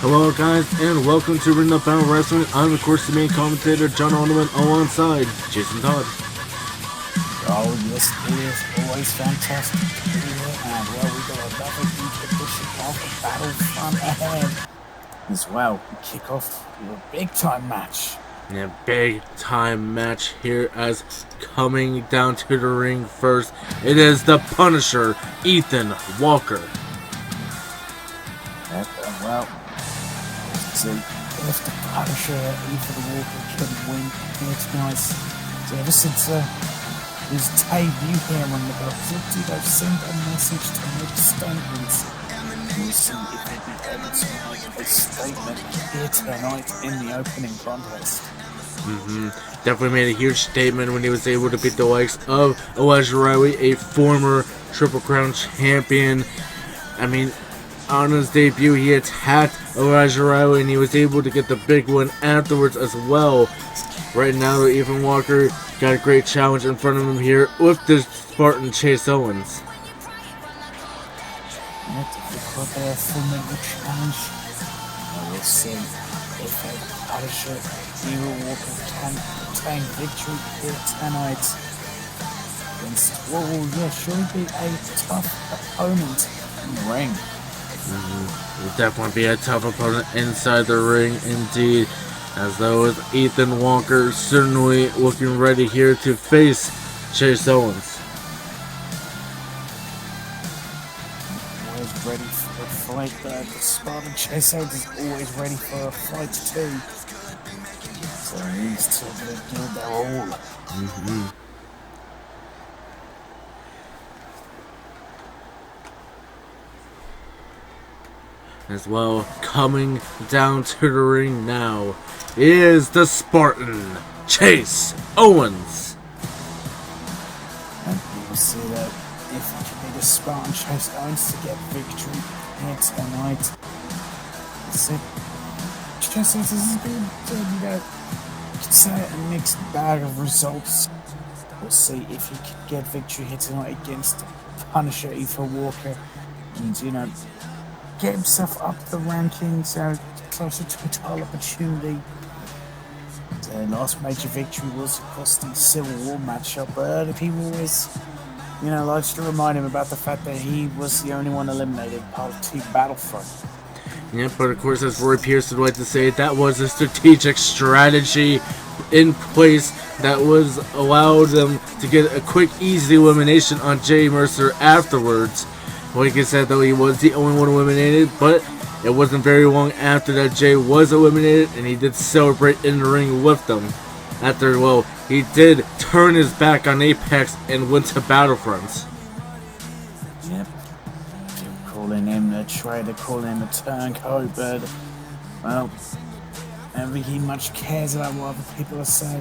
Hello guys, and welcome to Ring Up Battle Wrestling. I'm of course the main commentator, John Ornament, alongside Jason Todd. Oh yes, it is always fantastic to be here, and well, we got another huge edition of Battlefront ahead. As well, we kick off with a big time match. Yeah, big time match here as coming down to the ring first, it is the Punisher, Ethan Walker. Yep, well, so if the Punisher, Ethan Walker can win here tonight, so ever since his debut here on the Battlefront, they've sent a message to make statements. We'll see if they can be able to make a statement here tonight in the opening contest. Definitely made a huge statement when he was able to beat the likes of Elijah, a former Triple Crown champion. I mean, on his debut, he attacked Elijah and he was able to get the big win afterwards as well. Right now, Ethan Walker got a great challenge in front of him here with the Spartan Chase Owens. A formidable challenge. We'll see if a Punisher, Ethan Walker can obtain victory here tonight against what will surely be a tough opponent in the ring. Will definitely be a tough opponent inside the ring indeed, as though with Ethan Walker certainly looking ready here to face Chase Owens. Always ready for a fight, but the Spartan Chase Owens is always ready for a fight too. So these two are going to give their all. As well, coming down to the ring now is the Spartan Chase Owens. And you will see that if it can be the Spartan Chase Owens to get victory here tonight. So, Chase Owens has been, you could say a mixed bag of results. We'll see if he can get victory here tonight against Punisher, Ethan Walker, and get himself up the rankings, closer to a title opportunity. The last major victory was, of course, the Civil War matchup, but people always, likes to remind him about the fact that he was the only one eliminated part of Team Battlefront. Yeah, but of course, as Roy Pierce would like to say, that was a strategic strategy in place that was allowed them to get a quick, easy elimination on Jay Mercer afterwards. Like I said, though, he was the only one eliminated, but it wasn't very long after that Jay was eliminated, and he did celebrate in the ring with them. After, well, he did turn his back on Apex and went to Battlefront. Yep. People calling him a traitor, calling him a turncoat, but, well, I don't think he much cares about what other people are saying,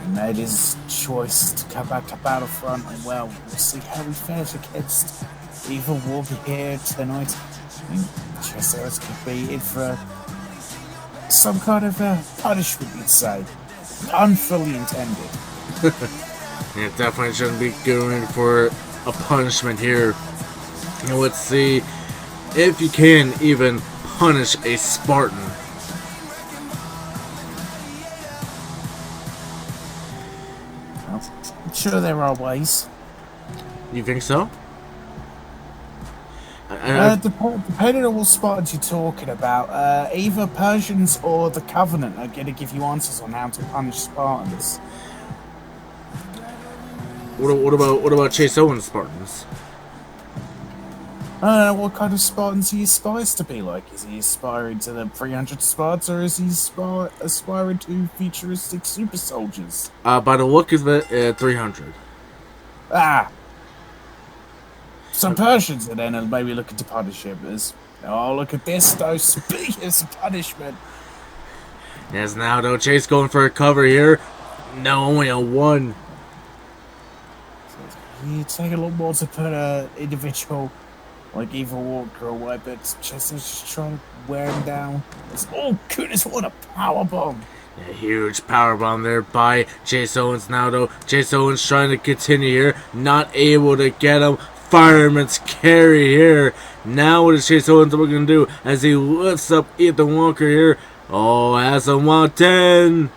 He made his choice to come back to Battlefront, and well, we'll see how he fares against Evil Walker here tonight. I mean, Chase Owens could be in for some kind of punishment, you'd say. Unfully intended. Yeah, definitely shouldn't be going for a punishment here. Let's see if you can even punish a Spartan. I'm sure there are ways. You think so? Depending on what Spartans you're talking about, either Persians or the Covenant are going to give you answers on how to punish Spartans. What about Chase Owens Spartans? I don't know what kind of Spartans he aspires to be like. Is he aspiring to the 300 Spartans, or is he aspiring to futuristic super soldiers? By the look of it, 300. Some Persians are then maybe looking to punish him as Oh, look at this, though. Speaker's punishment. As now, though, Chase going for a cover here. No, only a 1. You take a lot more to put an individual like Evil Walker away, but Chester's just trying to wear him down. Oh, goodness, what a powerbomb. A huge powerbomb there by Chase Owens now, though. Chase Owens trying to continue here. Not able to get him. Fireman's carry here. Now what is Chase Owens looking to do as he lifts up Ethan Walker here? Oh, has him locked in.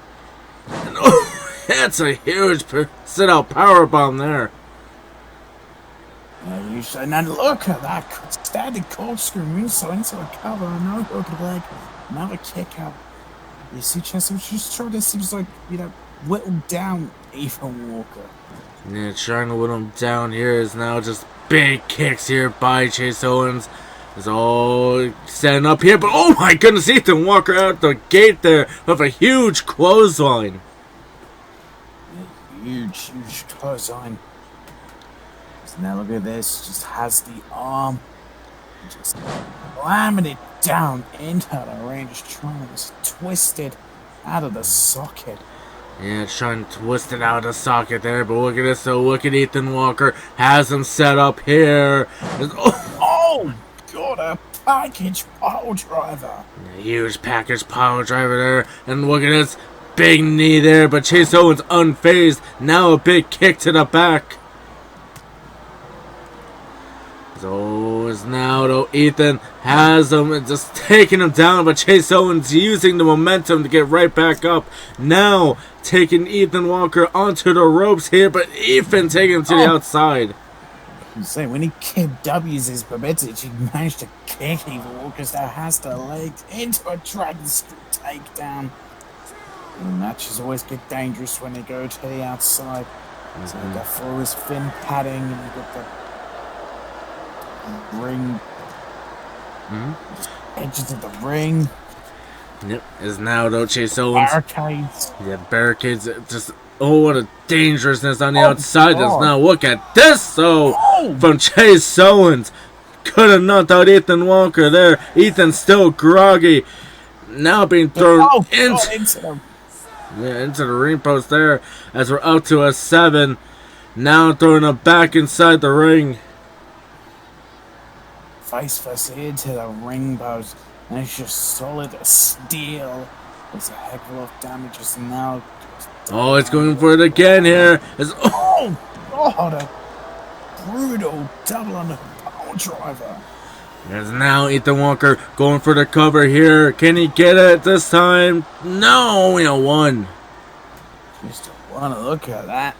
And oh, that's a huge sit-out powerbomb there. Yeah, usually. Now look at that standing corkscrew moonsault into a cover. No hook leg. Another kick out. You see, Chester just trying to seems like, whittle down Ethan Walker. Yeah, trying to whittle him down here is now just big kicks here by Chase Owens. Is all setting up here, but oh my goodness, Ethan Walker out the gate there with a huge clothesline. Huge clothesline. So now look at this, just has the arm, just slamming it down into the ring, just trying to twist it out of the socket. Yeah, trying to twist it out of the socket there, but look at this, so look at Ethan Walker, has him set up here. Oh God, a package pile driver. A huge package pile driver there, and look at this, big knee there, but Chase Owens unfazed, now a big kick to the back. So is now though Ethan has him and just taking him down, but Chase Owens using the momentum to get right back up. Now taking Ethan Walker onto the ropes here, but Ethan taking him to the outside. You say when he W's his momentum, he managed to kick Ethan Walker, that has the legs into a Dragon Screw takedown. And matches always get dangerous when they go to the outside. So you got full his fin padding, and you got the ring, edges of the ring. Yep, is now though Chase Owens. Barricades. Yeah, barricades. Just what a dangerousness on the outside. Just now look at this from Chase Owens. Could have knocked out Ethan Walker there. Ethan's still groggy. Now being thrown into the ring post there as we're up to a 7. Now throwing him back inside the ring. Face first into the ring post, and it's just solid steel. There's a heck of a lot of damage just now. Oh, it's going for it again here. Oh God, a brutal double on the power driver. There's now Ethan Walker going for the cover here. Can he get it this time? No, only a 1. Just want to look at that.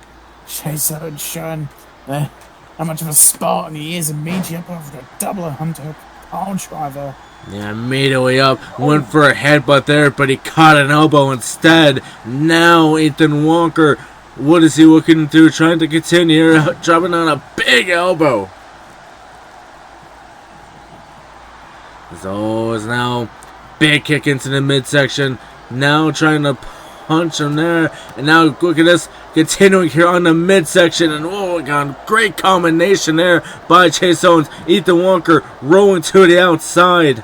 Chase Owens showing how much of a Spartan he is, immediately up over the double hunter power driver. Yeah, immediately up, went for a headbutt there, but he caught an elbow instead. Now Ethan Walker, what is he looking to do? Trying to continue, dropping on a big elbow. So is now big kick into the midsection. Now trying to punch him there, and now look at this, continuing here on the midsection, and oh my God, great combination there by Chase Owens. Ethan Walker rolling to the outside.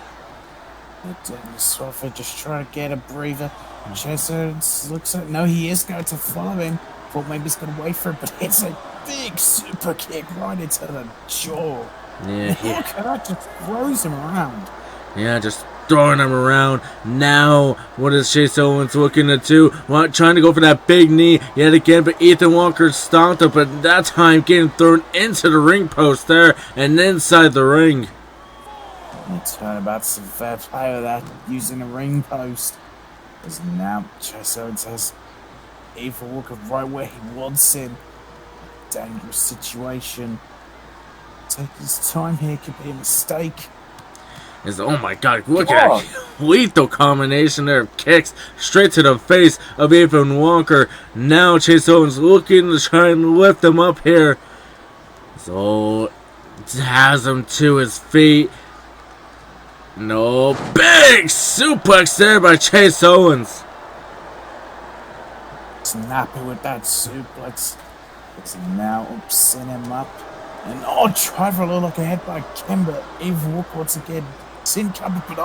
Swafford just trying to get a breather. Chase Owens looks like he is going to follow him. Thought maybe he's going to wait for it, but it's a big super kick right into the jaw. Yeah, look at that, just throws him around. Yeah, just throwing him around. Now, what is Chase Owens looking to do? Well, trying to go for that big knee yet again, but Ethan Walker stopped it, but that time getting thrown into the ring post there and inside the ring. It's about some fair play with that, using the ring post. Because now Chase Owens has Ethan Walker right where he wants him. Dangerous situation. Take his time here, could be a mistake. Oh my God, look at that lethal combination there of kicks straight to the face of Ethan Walker. Now Chase Owens looking to try and lift him up here. So has him to his feet. No, big suplex there by Chase Owens. Snappy with that suplex. It's now upsetting him up. And try for a little look ahead by Kimber. Ethan Walker once again It's in cover, but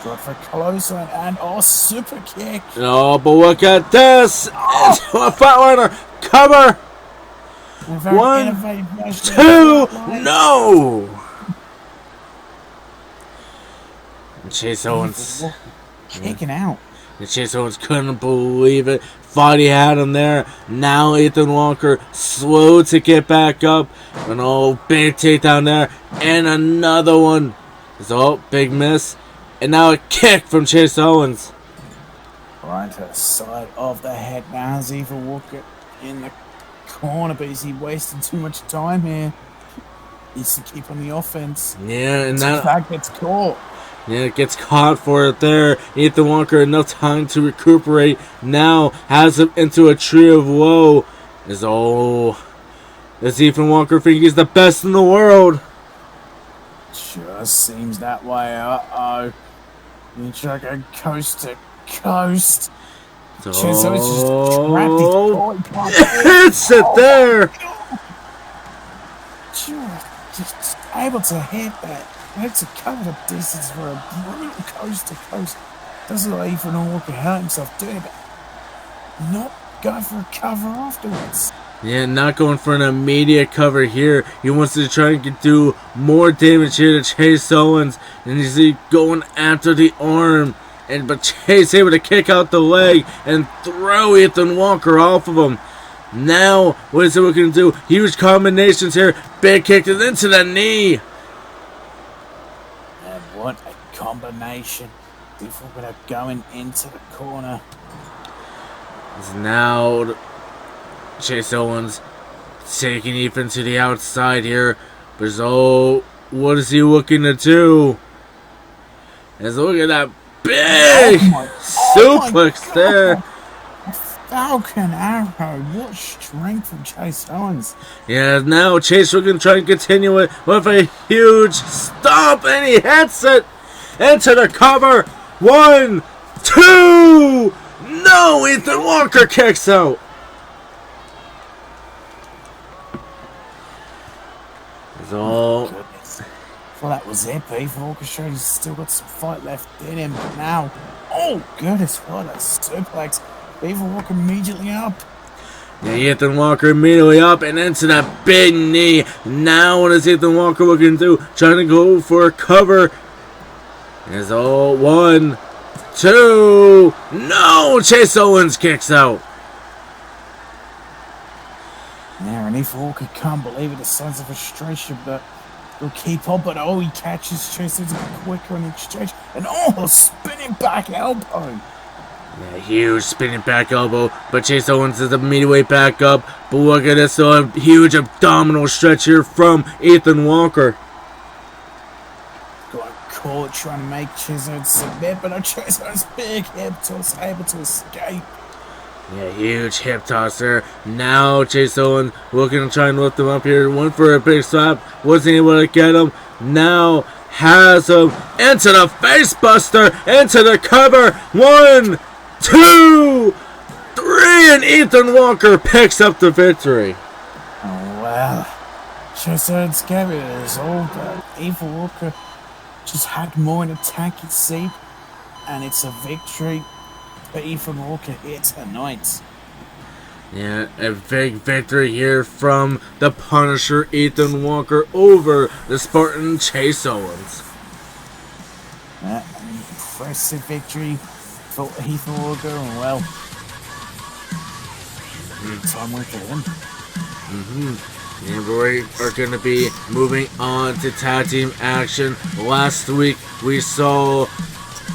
drive for closer and super kick. Oh, but look at this! Into a flatliner! Cover! 1, 2, no! And Chase Owens kicking out. And Chase Owens couldn't believe it. Thought he had him there. Now Ethan Walker slow to get back up. An old big takedown there. And another one. So, big miss. And now a kick from Chase Owens. Right to the side of the head now. As Ethan Walker in the corner, but is he wasting too much time here? Needs to keep on the offense. Yeah, and that fact gets caught. Yeah, gets caught for it there. Ethan Walker, enough time to recuperate. Now has him into a tree of woe. As Ethan Walker thinks he's the best in the world. Sure seems that way. It's like a coast to coast. Hits it there. Just able to hit that. Able to cover the distance for a brutal coast to coast. Doesn't like Ethan Walker hurt himself doing it, but not go for a cover afterwards. Yeah, not going for an immediate cover here. He wants to try and do more damage here to Chase Owens. And he's going after the arm. But Chase able to kick out the leg and throw Ethan Walker off of him. Now, what is it we can do? Huge combinations here. Big kick and into the knee. And what a combination. If we're going to going into the corner. It's now Chase Owens taking Ethan to the outside here. But what is he looking to do? Let's look at that big suplex there. Falcon Arrow. What strength from Chase Owens. Yeah, now Chase looking to try and continue it with a huge stomp. And he hits it into the cover. 1, 2. No, Ethan Walker kicks out. Goodness. Well, that was it, but Ethan Walker showed he's still got some fight left in him. But now, oh goodness, what a suplex. Ethan Walker immediately up. Yeah, Ethan Walker immediately up and into that big knee. Now what is Ethan Walker looking to do? Trying to go for a cover. It's 1, 2. No! Chase Owens kicks out. Now, and Ethan Walker can't believe it. The signs of frustration, but he'll keep on. But he catches Chase Owens a bit quicker on the exchange. And spinning back elbow. Yeah, huge spinning back elbow. But Chase Owens is immediately back up. But look at this, a huge abdominal stretch here from Ethan Walker. Got caught trying to make Chase Owens submit, but Chase Owens' big hip toss able to escape. Yeah, huge hip toss there. Now Chase Owens looking to try and lift him up here. Went for a big slap. Wasn't able to get him. Now has him into the face buster. Into the cover. 1, 2, 3. And Ethan Walker picks up the victory. Oh, wow. Chase Owens gave it a result. Ethan Walker just had more in attack, it seemed. And it's a victory. But Ethan Walker here tonight. Yeah, a big victory here from the Punisher Ethan Walker over the Spartan Chase Owens. An impressive victory for Ethan Walker, and well, time went for him. And we are going to be moving on to tag team action. Last week we saw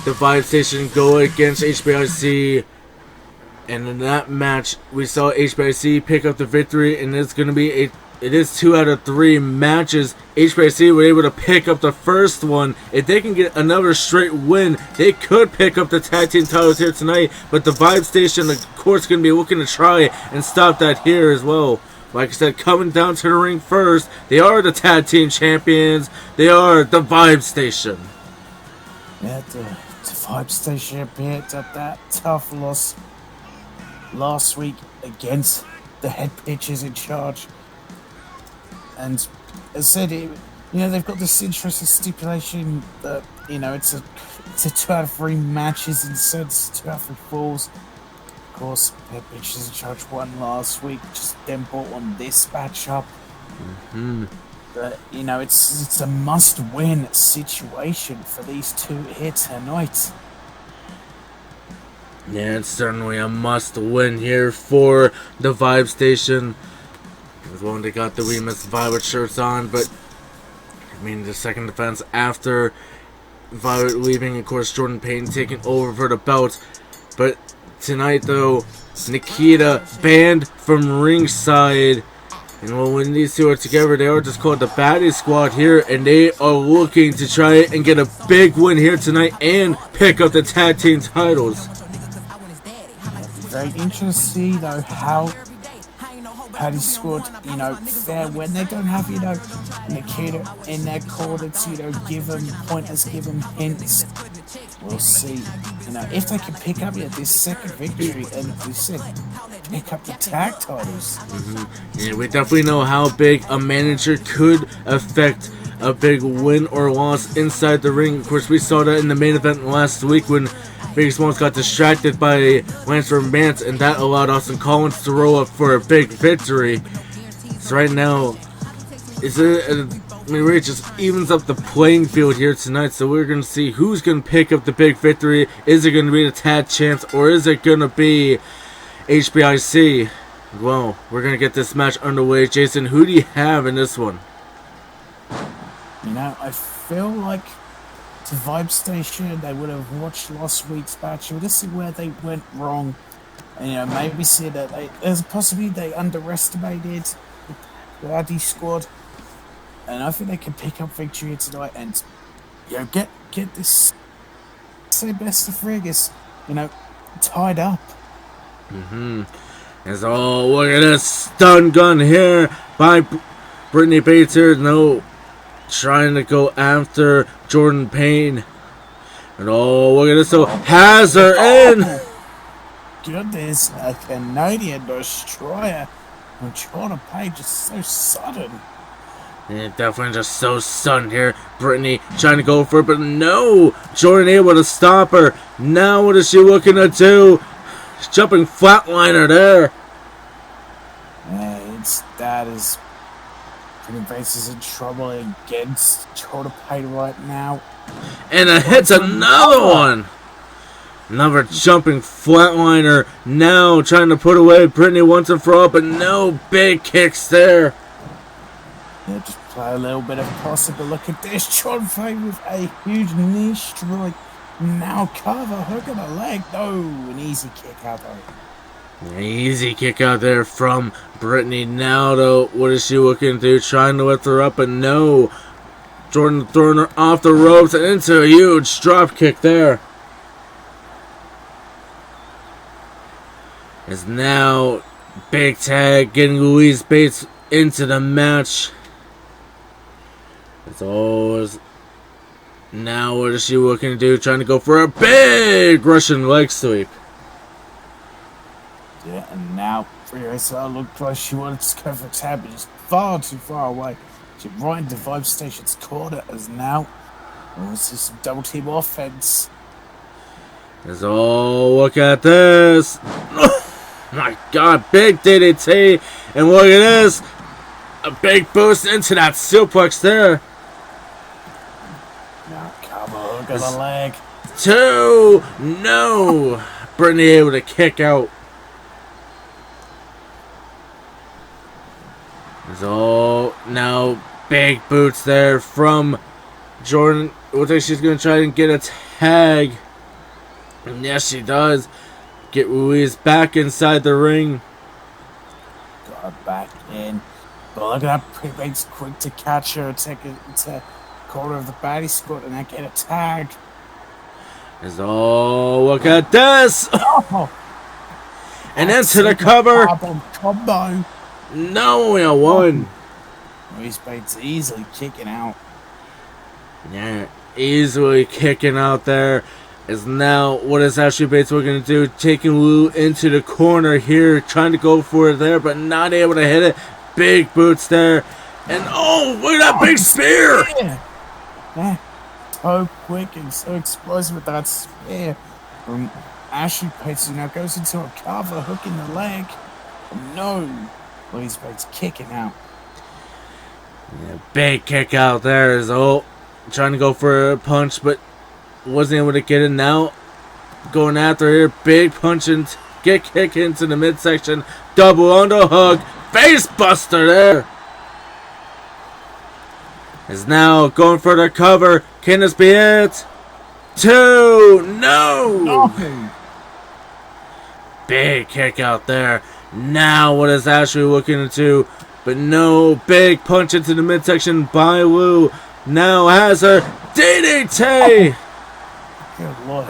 the Vibe Station go against HBIC, and in that match we saw HBIC pick up the victory, and it's going to be it is 2 out of 3 matches. HBIC were able to pick up the first one. If they can get another straight win, they could pick up the tag team titles here tonight, but the Vibe Station of course going to be looking to try and stop that here as well. Like I said, coming down to the ring first, they are the tag team champions. They are the Vibe Station. Yeah, the Vibe Station picked up that tough loss last week against the head pitchers in charge. And as I said, they've got this interesting stipulation that, it's a 2 out of 3 matches instead of 2 out of 3 falls. Of course, their bitches in charge won last week, just then bought on this matchup. But, it's a must-win situation for these two here tonight. Yeah, it's certainly a must-win here for the Vibe Station. As well, they got the We Miss Violet shirts on, but I mean, the second defense after Violet leaving, of course, Jordan Payne taking over for the belt. But tonight, though, Nikita banned from ringside. And well, when these two are together, they are just called the Baddie Squad here, and they are looking to try and get a big win here tonight and pick up the tag team titles. Very interesting to see, though, how Baddie Squad, fare when they don't have, Nikita in their corner to, give them pointers, give them hints. We'll see, if they can pick up this second victory and, we said, pick up the tag titles. Yeah, we definitely know how big a manager could affect a big win or loss inside the ring. Of course, we saw that in the main event last week when Big Smalls got distracted by Lance Romance, and that allowed Austin Collins to roll up for a big victory. So right now, it just evens up the playing field here tonight. So we're going to see who's going to pick up the big victory. Is it going to be the tag champs, or is it going to be HBIC? Well, we're going to get this match underway. Jason, who do you have in this one? I feel like the Vibe Station, they would have watched last week's match. We'll just see where they went wrong. And, maybe see that there's a possibility they underestimated the Baddie Squad. And I think they can pick up victory here tonight and, get this, say, best of three, I guess, tied up. And so, look at this stun gun here by Brittany Bates here. No, trying to go after Jordan Payne. And look at this. So, has her in. Goodness, a Canadian destroyer. And Jordan Payne just so sudden. Yeah, definitely just so stunned here. Brittany trying to go for it, but no. Jordan able to stop her. Now what is she looking to do? Jumping flatliner there. That is Brittany Bates is in trouble against Jordan Payne right now. And it hits another one. Another jumping flatliner. Now trying to put away Brittany once and for all, but no big kicks there. Yeah, just play a little bit of possible. Look at this. Jordan Payne with a huge knee strike. Now cover. Hook on the leg. No, an easy kick out there. Easy kick out there from Brittany. Now, though, what is she looking to do? Trying to lift her up, but no. Jordan throwing her off the ropes and into a huge drop kick there. Is now big tag getting Louise Bates into the match. It's always now what is she looking to do? Trying to go for a big Russian leg sweep. Yeah, and now for herself, looked like she wanted to go for a tag, but just far too far away. She right into Vibe Station's corner as now. We'll see some double team offense. Look at this. My God, big DDT. And look at this. A big boost into that suplex there. Now, come on, look at the leg. 2. No. Brittany able to kick out. So now big boots there from Jordan. Looks like she's going to try and get a tag. And yes, she does. Get Ruiz back inside the ring. Got her back in. But look at that. Pretty Bates quick to catch her, take it to corner of the Baddie Squad, and then get a tag. Look at this. Oh, and into the cover. Combo. No, we are one. Ruiz Bates easily kicking out. Yeah, easily kicking out there. Is now what is Ashley Bates looking to do? Taking Lou into the corner here, trying to go for it there, but not able to hit it. Big boots there. And oh, look at that big spear! Yeah. So quick and so explosive with that spear. Ashley Pates now goes into a cover, hook in the leg. No. Louise Bates kicking out. Yeah, big kick out there is trying to go for a punch, but wasn't able to get it now. Going after here, big punch and kick into the midsection. Double underhook, face buster there. Is now going for the cover. Can this be it? 2, no! Big kick out there. Now what is Ashley looking to do? But no, big punch into the midsection by Lou. Now has her DDT. Good Lord,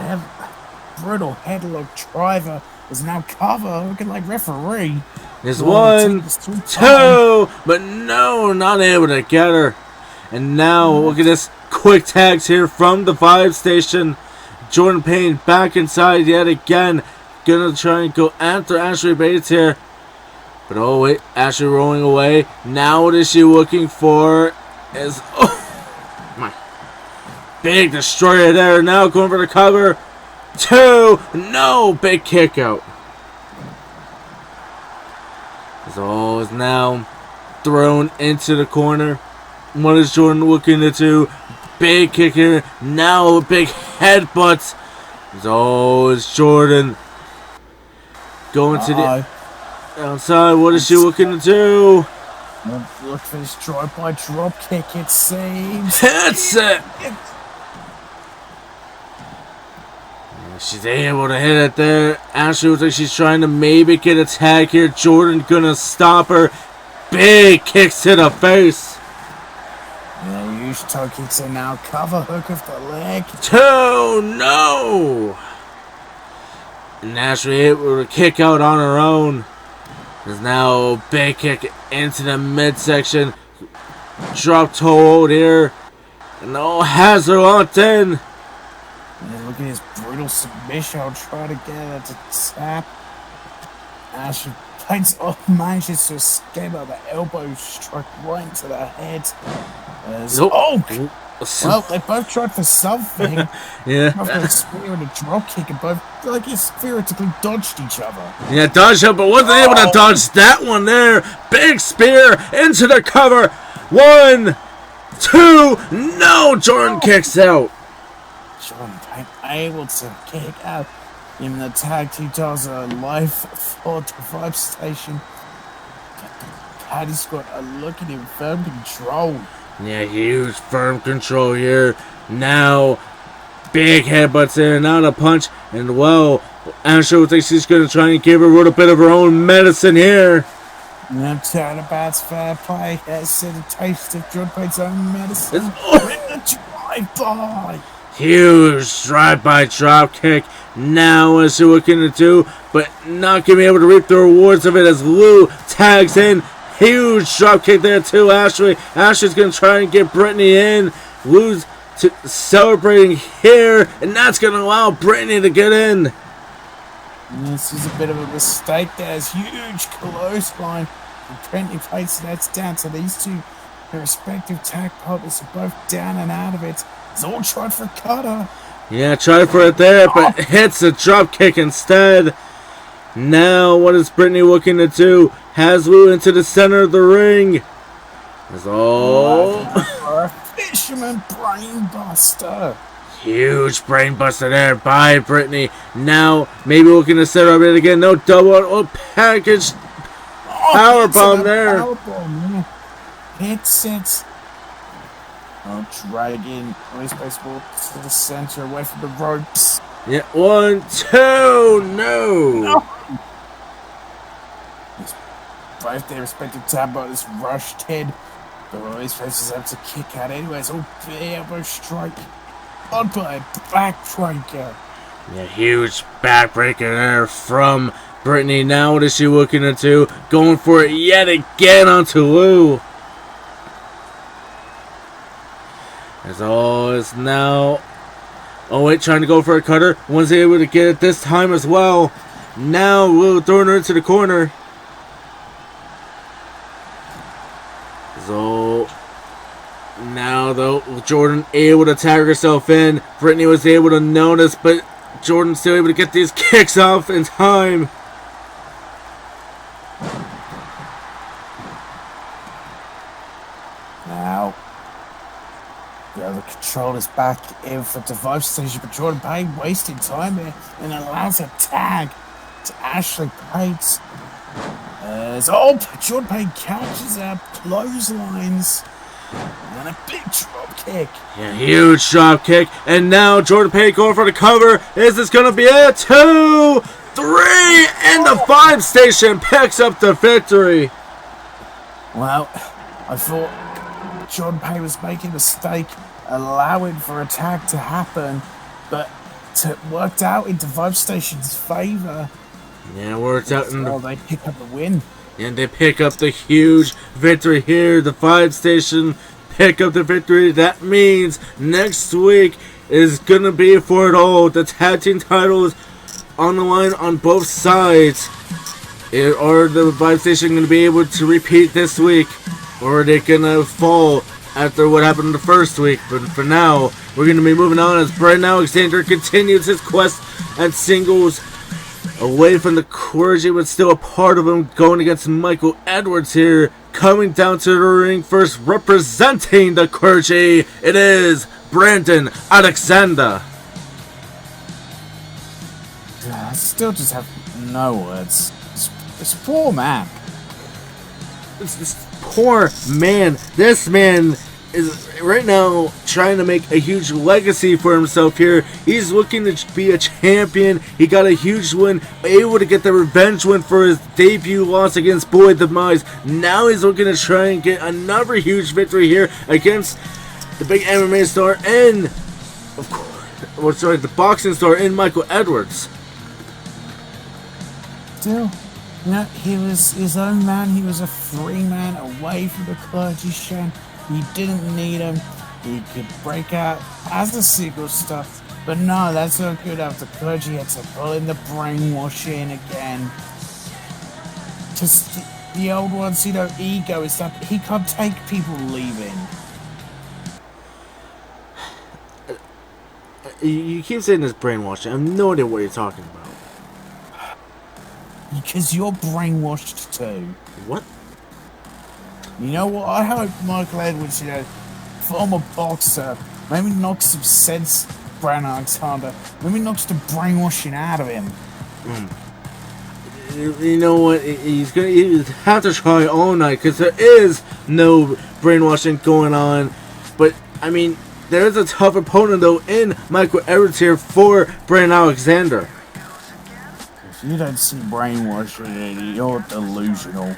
brutal headlock driver is now cover, looking like referee. There's 1, 2, but no, not able to get her. And now look at this quick tags here from the 5 station. Jordan Payne back inside yet again. Gonna try and go after Ashley Bates here. But oh wait, Ashley rolling away. Now what is she looking for? Is my big destroyer there. Now going for the cover. 2, no, big kick out. So is now thrown into the corner. What is Jordan looking to do? Big kick here. Now big headbutts. So is Jordan going to the outside. What is she looking to do? Look for this drive-by drop kick, it seems. Hits it! She's able to hit it there. Ashley looks like she's trying to maybe get a tag here. Jordan gonna stop her. Big kicks to the face. Yeah, huge toe kicks are now cover hook of the leg. 2, no! And Ashley able to kick out on her own. There's now a big kick into the midsection. Drop toe hold here. And no, has her locked in. And look at his brutal submission. I'll try to get her to tap. Ashley Bates manages to escape out the elbow, struck right into the head. Well, they both tried for something. Yeah. Both got a spear and a drop kick, and both like theoretically dodged each other. Yeah, dodged her, but wasn't able to dodge that one there. Big spear into the cover. 1, 2, no! Jordan kicks out. Jordan Payne able to kick out. Even the tag team does a live for the 5 station. Paddy Scott are looking in firm control. Yeah, huge firm control here. Now, big headbutts in and out a punch. And well, Ashley looks like she's going to try and give her a little bit of her own medicine here. And turnabout's fair play. Has a taste of Jordan Payne's own medicine. Drive-by. Huge drive-by drop kick. Now what's she looking to do? But not going to be able to reap the rewards of it as Lou tags in. Huge drop kick there to Ashley. Ashley's going to try and get Brittany in. Lou's celebrating here. And that's going to allow Brittany to get in. This is a bit of a mistake. There's huge clothesline. And Brittany Bates, that's down to these two. Their respective tag partners are both down and out of it. It's all tried for cutter. Yeah, tried for it there, but hits a drop kick instead. Now, what is Brittany looking to do? Has Lou into the center of the ring. That's all. A fisherman brainbuster. Huge brainbuster there by Brittany. Now, maybe looking to set up it again. No double package. Powerbomb there. Powerbomb, yeah. Hits it. Dragging Police Baseball to the center, away from the ropes. Yeah, 1, 2, no. Both their respective tab bottoms rushed in. But Police faces have to kick out anyways. Big elbow strike. On by a backbreaker. Yeah, huge backbreaker there from Brittany. Now what is she looking to do? Going for it yet again onto Lou. As all is now. Oh wait, trying to go for a cutter. Was able to get it this time as well. Now Lou throwing her into the corner. So though, Jordan able to tag herself in. Brittany was able to notice, but Jordan's still able to get these kicks off in time. Now, the controller's back in for device station, but Jordan Payne wasting time here and allows a tag to Ashley Pates. Jordan Payne catches up, clotheslines, and a big drop kick. Yeah, huge drop kick, and now Jordan Payne going for the cover. Is this gonna be it? 2, 3, and the 5 station picks up the victory. Well, I thought Jordan Payne was making a mistake allowing for a tag to happen, but it worked out in Device Station's favor. Yeah, it worked out in they pick up the win. And they pick up the huge victory here. The 5 station pick up the victory. That means next week is gonna be for it all. The tag team titles on the line on both sides. Are the 5 station gonna be able to repeat this week, or are they gonna fall after what happened the first week? But for now, we're gonna be moving on as Brandon Alexander continues his quest at singles, away from the clergy, but still a part of him, going against Michael Edwards here. Coming down to the ring first, representing the clergy, it is Brandon Alexander. I still just have no words. This poor man. This poor man. This man is right now trying to make a huge legacy for himself here. He's looking to be a champion. He got a huge win, able to get the revenge win for his debut loss against Boyd Demise. Now he's looking to try and get another huge victory here against the big MMA star and, of course, the boxing star in Michael Edwards. Still, he was his own man. He was a free man away from the clergy shan. He didn't need him. He could break out as a single stuff. But no, that's not good after clergy had to pull in the brainwashing again. Just the old ones, ego is that he can't take people leaving. You keep saying this brainwashing. I have no idea what you're talking about. Because you're brainwashed too. What? You know what? I hope Michael Edwards, former boxer, maybe knocks some sense, Brandon Alexander. Maybe knocks the brainwashing out of him. You know what? He's gonna have to try all night because there is no brainwashing going on. But I mean, there is a tough opponent though in Michael Edwards here for Brandon Alexander. If you don't see brainwashing, you're delusional.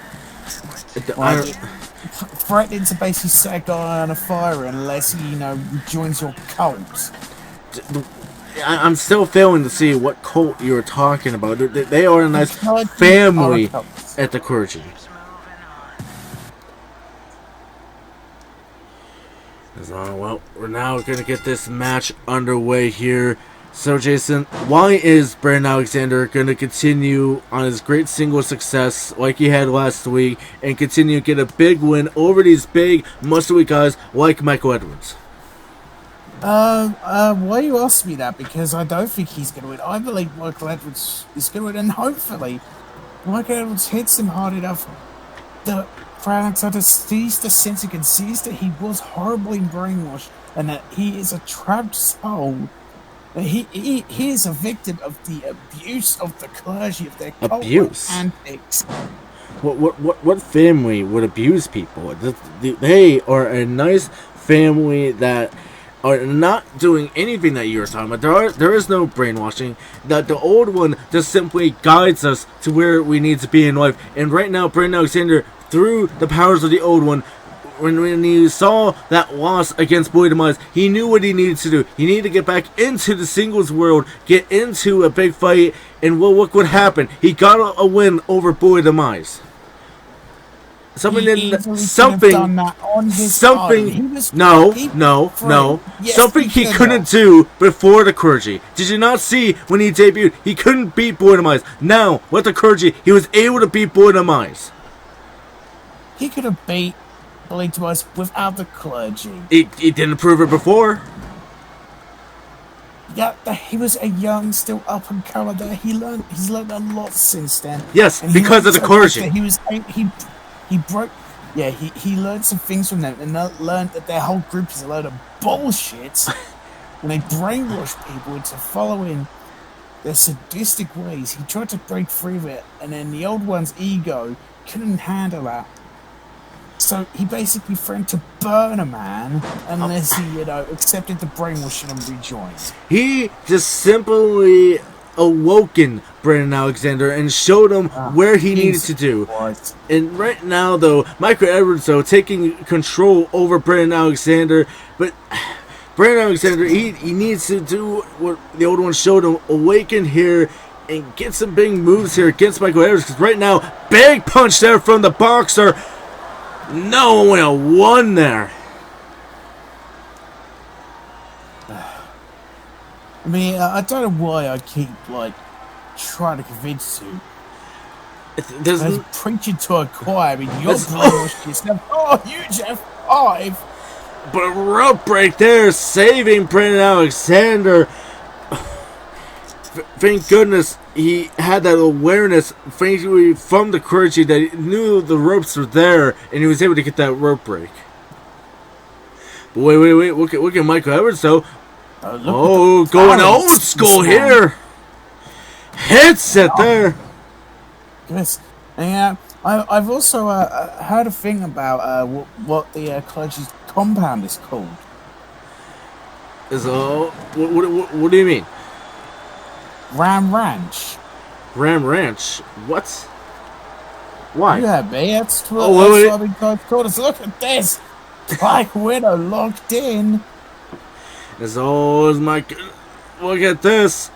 Threatening to basically set a guy on a fire unless he, joins your cult. I'm still failing to see what cult you're talking about. They are a nice family at the clergy. Well, we're now going to get this match underway here. So, Jason, why is Brandon Alexander going to continue on his great single success like he had last week and continue to get a big win over these big, muscly guys like Michael Edwards? Why you ask me that? Because I don't think he's going to win. I believe Michael Edwards is going to win, and hopefully Michael Edwards hits him hard enough that Brandon Alexander sees the sense and sees that he was horribly brainwashed and that he is a trapped soul. He is a victim of the abuse of the clergy, of their cult antics. What family would abuse people? They are a nice family that are not doing anything that you're talking about. There is no brainwashing. The old one just simply guides us to where we need to be in life. And right now, Brandon Alexander, through the powers of the old one, when he saw that loss against Boyd Demise, he knew what he needed to do. He needed to get back into the singles world, get into a big fight, and look what happened. He got a win over Boyd Demise. Something he couldn't do before the clergy. Did you not see when he debuted? He couldn't beat Boyd Demise. Now, with the clergy, he was able to beat Boyd Demise. He could have beat believed to us without the clergy. He didn't prove it before. Yeah, he was a young, still up and comer there. He's learned a lot since then. Yes, and because of the clergy. He broke. Yeah, he learned some things from them, and learned that their whole group is a load of bullshit. And they brainwash people into following their sadistic ways. He tried to break free of it, and then the old one's ego couldn't handle that. So he basically threatened to burn a man unless he, accepted the brainwashing and rejoined. He just simply awoken Brandon Alexander and showed him where he needed to do. What? And right now, though, Michael Edwards, though, taking control over Brandon Alexander, but Brandon Alexander, he needs to do what the old one showed him, awaken here and get some big moves here against Michael Edwards, because right now, big punch there from the boxer. No, only a one there. I mean, I don't know why I keep, trying to convince you. I was preaching to a choir. I mean, you're brainwashed yourself. Oh, huge F5! But a rope break there, saving Brandon Alexander. Thank goodness he had that awareness, thankfully, from the clergy, that he knew the ropes were there, and he was able to get that rope break. But wait, look at Michael Edwards, though. Going old school here. Hits it there. Yes. And I've also heard a thing about what the clergy's compound is called. What do you mean? Ram Ranch. Ram Ranch? What? Why? Yeah, man. That's what we called us. Look at this. Black Widow locked in. Look at this.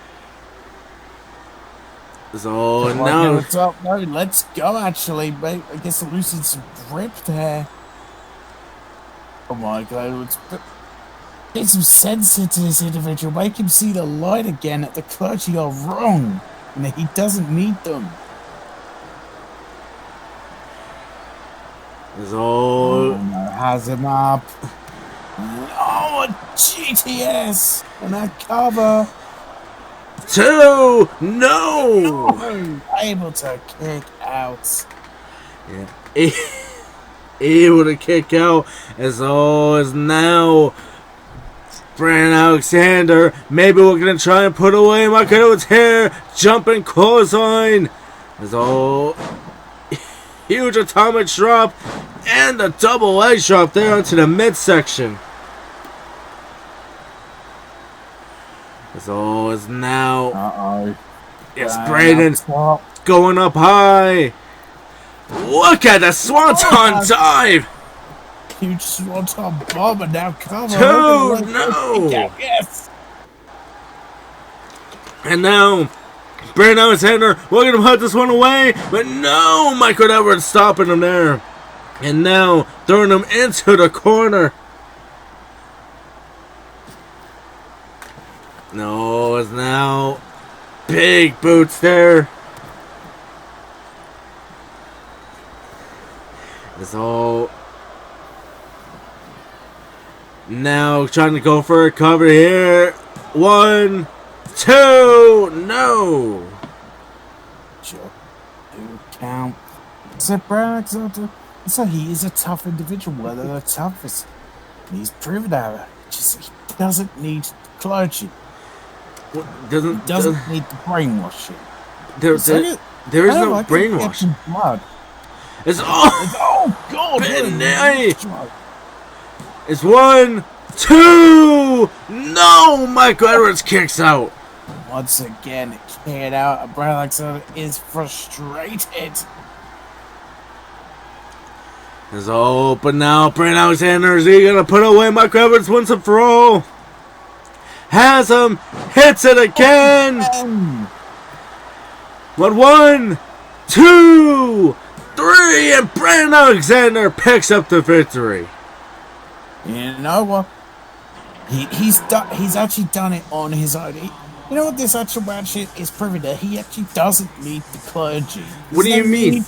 Now. What's up? No, let's go, actually, mate. I guess I'm losing some grip there. Oh my god. Get some sense into this individual. Make him see the light again, that the clergy are wrong and that he doesn't need them. No, has him up. Oh, a GTS and a cover. 2! No! Able to kick out. Yeah. Able to kick out as now Brandon Alexander. Maybe we're gonna try and put away Michael Edwards' hair. Jumping clothesline. Huge atomic drop and a double leg drop there onto the midsection. Is now. Yes, Brandon going up high. Look at the swanton dive. Huge swanton bomb and now cover. 2, no. Yes. And now Brandon Alexander looking to put this one away, but no, Michael Edwards stopping him there. And now throwing him into the corner. No, it's now big boots there. It's all now trying to go for a cover here. 1, 2, no. Count. So Brandon Alexander, so he is a tough individual, one of the toughest. He's proven that. Just he doesn't need clergy. Doesn't need the brainwashing. There is no brainwashing. It's God. It's 1, 2. No, Michael Edwards kicks out. Once again, kicked out. Brandon Alexander is frustrated. But now Brandon Alexander, is he gonna put away Michael Edwards once and for all? Has him, hits it again. 1, 2, 3, and Brandon Alexander picks up the victory. You know what? He's actually done it on his own. You know what this actual match is proving that he actually doesn't need the clergy. What do you mean?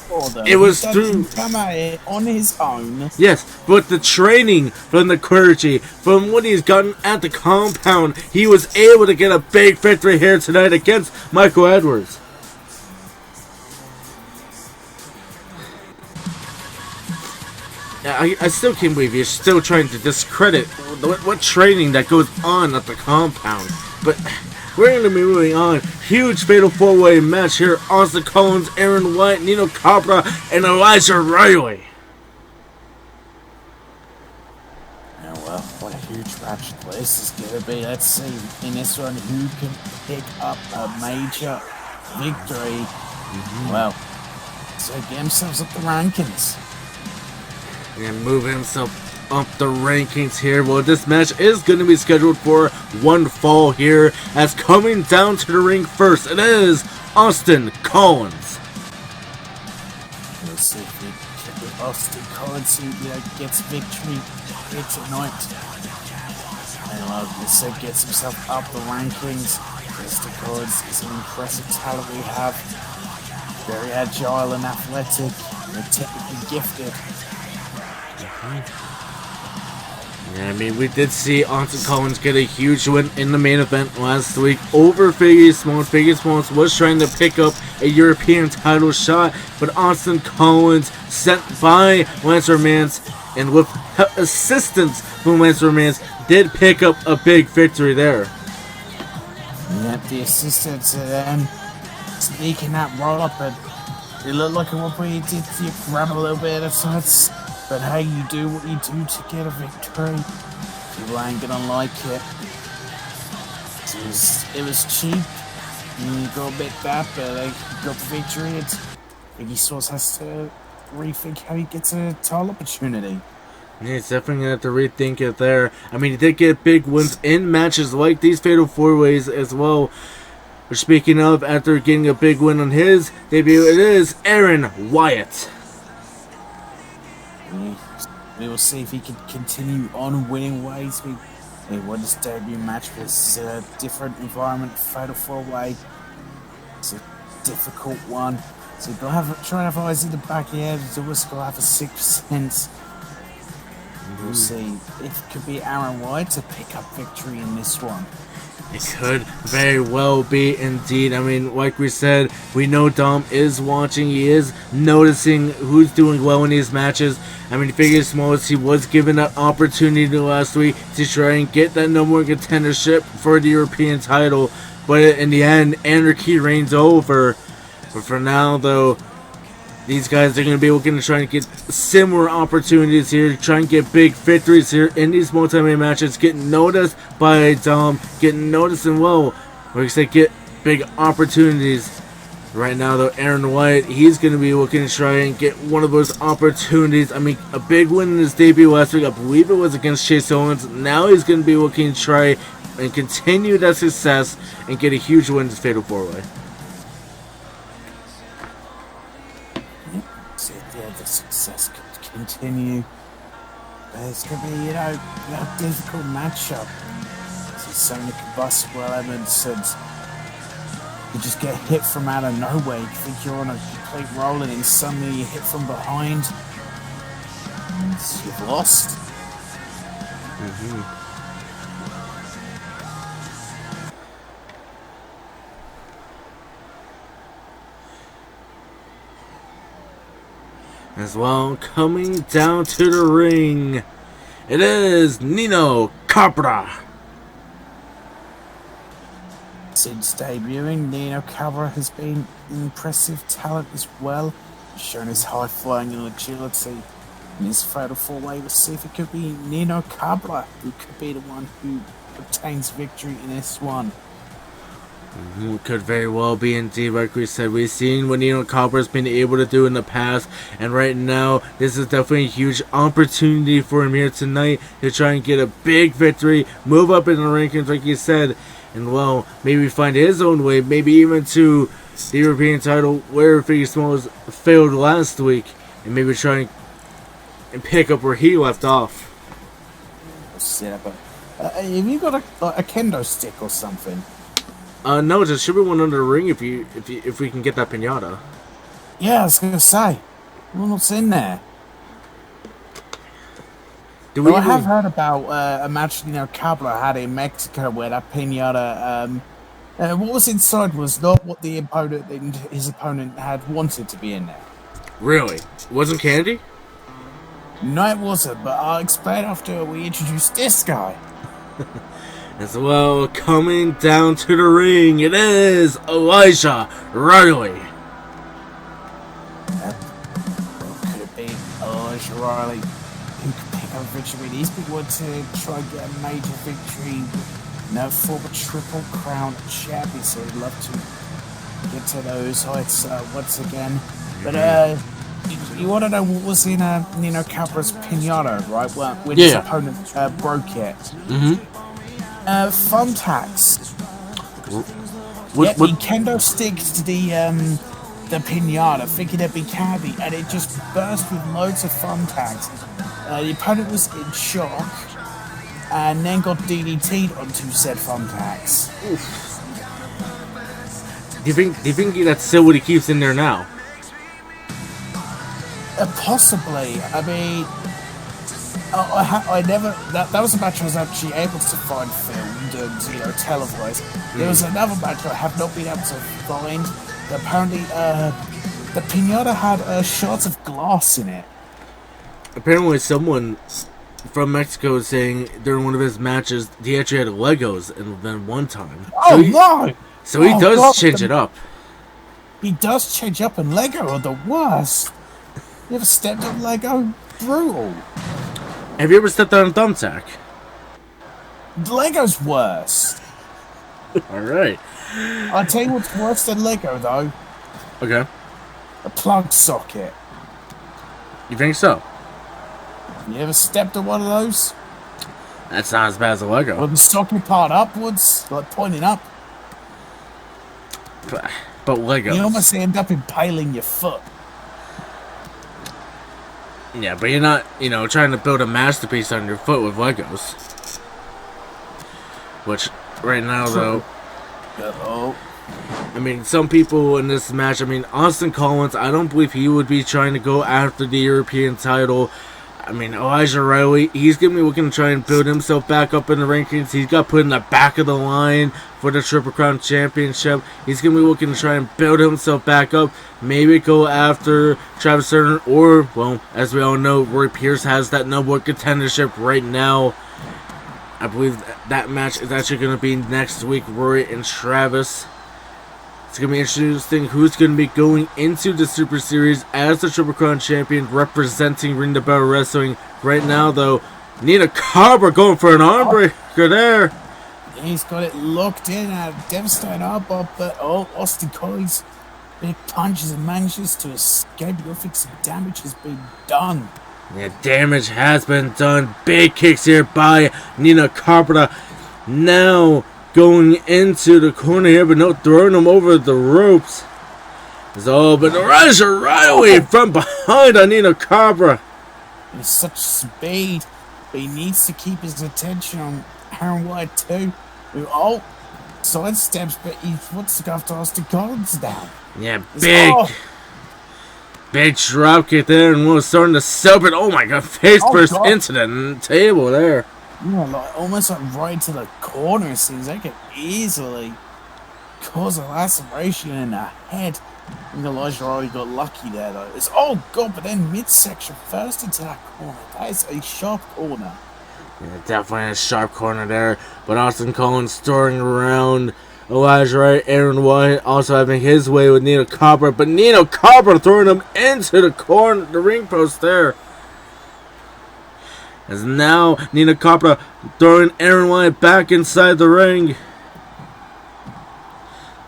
It was through... come at it on his own. Yes, but the training from the clergy, from what he's gotten at the compound, he was able to get a big victory here tonight against Michael Edwards. I still can't believe you're still trying to discredit what training that goes on at the compound. But we're going to be moving on. Huge fatal four-way match here. Austin Collins, Aaron White, Nino Cabra, and Elijah Riley. Yeah, well, what a huge match this is going to be. Let's see in this one who can pick up a major victory. Well, so get themselves up the rankings. And move himself up the rankings here. Well, this match is going to be scheduled for one fall here. As coming down to the ring first, it is Austin Collins. We'll see if Austin Collins who gets victory here tonight. And like gets himself up the rankings. Austin Collins is an impressive talent we have. Very agile and athletic. And technically gifted. Yeah, I mean, we did see Austin Collins get a huge win in the main event last week over Figgy Smalls. Figgy Smalls was trying to pick up a European title shot, but Austin Collins, sent by Lance Romance and with assistance from Lance Romance, did pick up a big victory there. Yep, the assistance and then sneaking that roll up, and it looked like what we did. You grab a little bit of sides. But hey, you do what you do to get a victory. People ain't gonna like it. It was cheap. You got a bit bad, but like, you got the victory. Biggie Sauce has to rethink how he gets a title opportunity. Yeah, he's definitely gonna have to rethink it there. I mean, he did get big wins in matches like these Fatal 4-Ways as well. But speaking of, after getting a big win on his debut, it is Aaron Wyatt. We will see if he can continue on winning ways. We won this debut match, but it's a different environment, Fatal 4-Way. It's a difficult one. So you've got to try and have eyes in the back of your head. It's always got to have a 6%. We'll see if it could be Aaron White to pick up victory in this one. It could very well be indeed. I mean, like we said, we know Dom is watching. He is noticing who's doing well in these matches. I mean, Figgy Smalls, he was given that opportunity last week to try and get that number one contendership for the European title. But in the end, anarchy reigns over. But for now, though, these guys are going to be looking to try and get similar opportunities here, try and get big victories here in these multi-man matches, getting noticed by Dom, getting noticed and well, like I said, get big opportunities. Right now, though, Aaron White, he's going to be looking to try and get one of those opportunities. I mean, a big win in his debut last week, I believe it was against Chase Owens. Now he's going to be looking to try and continue that success and get a huge win in his Fatal 4-Way. The success could continue. But it's going to be, a difficult matchup. There's so many combustible elements, and you just get hit from out of nowhere. You think you're on a complete roll, and then suddenly you hit from behind. And you've lost. As well, coming down to the ring, it is Nino Cabra. Since debuting, Nino Cabra has been an impressive talent as well. He's shown his high flying and agility in his Fatal 4-Way. We'll see if it could be Nino Cabra who could be the one who obtains victory in this one. Could very well be indeed, like we said. We've seen what Nino Cabra's been able to do in the past, and right now, this is definitely a huge opportunity for him here tonight to try and get a big victory, move up in the rankings, like you said, and well, maybe find his own way, maybe even to the European title where Figgy Smalls failed last week, and maybe try and pick up where he left off. Have you got a kendo stick or something? No, there should be one under the ring if we can get that pinata. Yeah, I was gonna say, what's in there? I have heard about a match, Cabra had in Mexico where that pinata, what was inside was not what his opponent had wanted to be in there. Really? Wasn't candy? No, it wasn't, but I'll explain after we introduce this guy. As well, coming down to the ring, it is Elijah Riley. Could it be Elijah Riley? Who could pick up victory? He's been wanting to try and get a major victory. Former Triple Crown champion, so he'd love to get to those heights once again. But you want to know what was in Nino Cabra's pinata, right? Well, when his opponent broke it. Thumbtacks. He kendo sticked to the pinata, thinking it'd be candy, and it just burst with loads of thumbtacks. The opponent was in shock, and then got DDT'd onto said thumbtacks. Do you think that's still what he keeps in there now? Possibly. I mean, I never. That was a match I was actually able to find filmed and televised. There was another match I have not been able to find. Apparently, the pinata had shards of glass in it. Apparently, someone from Mexico is saying during one of his matches he actually had Legos in them one time. So he does change it up. He does change up, and Lego are the worst. You ever stepped on Lego? Brutal. Have you ever stepped on a thumbtack? Lego's worse. Alright. I'll tell you what's worse than Lego, though. Okay. A plug socket. You think so? You ever stepped on one of those? That's not as bad as a Lego. With the socket part upwards, like pointing up. But Legos. You almost end up impaling your foot. Yeah, but you're not, trying to build a masterpiece on your foot with Legos. Which, right now, though... I mean, some people in this match, Austin Collins, I don't believe he would be trying to go after the European title. Elijah Riley, he's going to be looking to try and build himself back up in the rankings. He's got put in the back of the line for the Triple Crown Championship. He's going to be looking to try and build himself back up. Maybe go after Travis Turner, or, well, as we all know, Roy Pierce has that number one contendership right now. I believe that match is actually going to be next week, Roy and Travis. It's going to be interesting who's going to be going into the Super Series as the Triple Crown Champion representing Ring the Bell Wrestling. Right now, though, Nina Carver going for an arm breaker there. He's got it locked in, a devastating arm bar, but Austin Collins, big punches and manages to escape. You think some damage has been done. Yeah, damage has been done. Big kicks here by Nina Carpenter. Now going into the corner here, but no throwing him over the ropes. But Elijah Riley from behind on Nina Carpenter. He's such speed, but he needs to keep his attention on Aaron White too. Who side steps, but he wants to go after Austin Collins now. Yeah, big drop kick there, and was starting to sell it. Oh my god, face first into the table there. Yeah, almost right to the corner. It seems like it easily cause a laceration in the head. I think Elijah already got lucky there though. But then midsection first into that corner. That is a sharp corner. Yeah, definitely a sharp corner there. But Austin Collins throwing around Elijah Wright, Aaron White also having his way with Nino Carper, but Nino Carper throwing him into the corner, the ring post there. As now Nino Carper throwing Aaron White back inside the ring.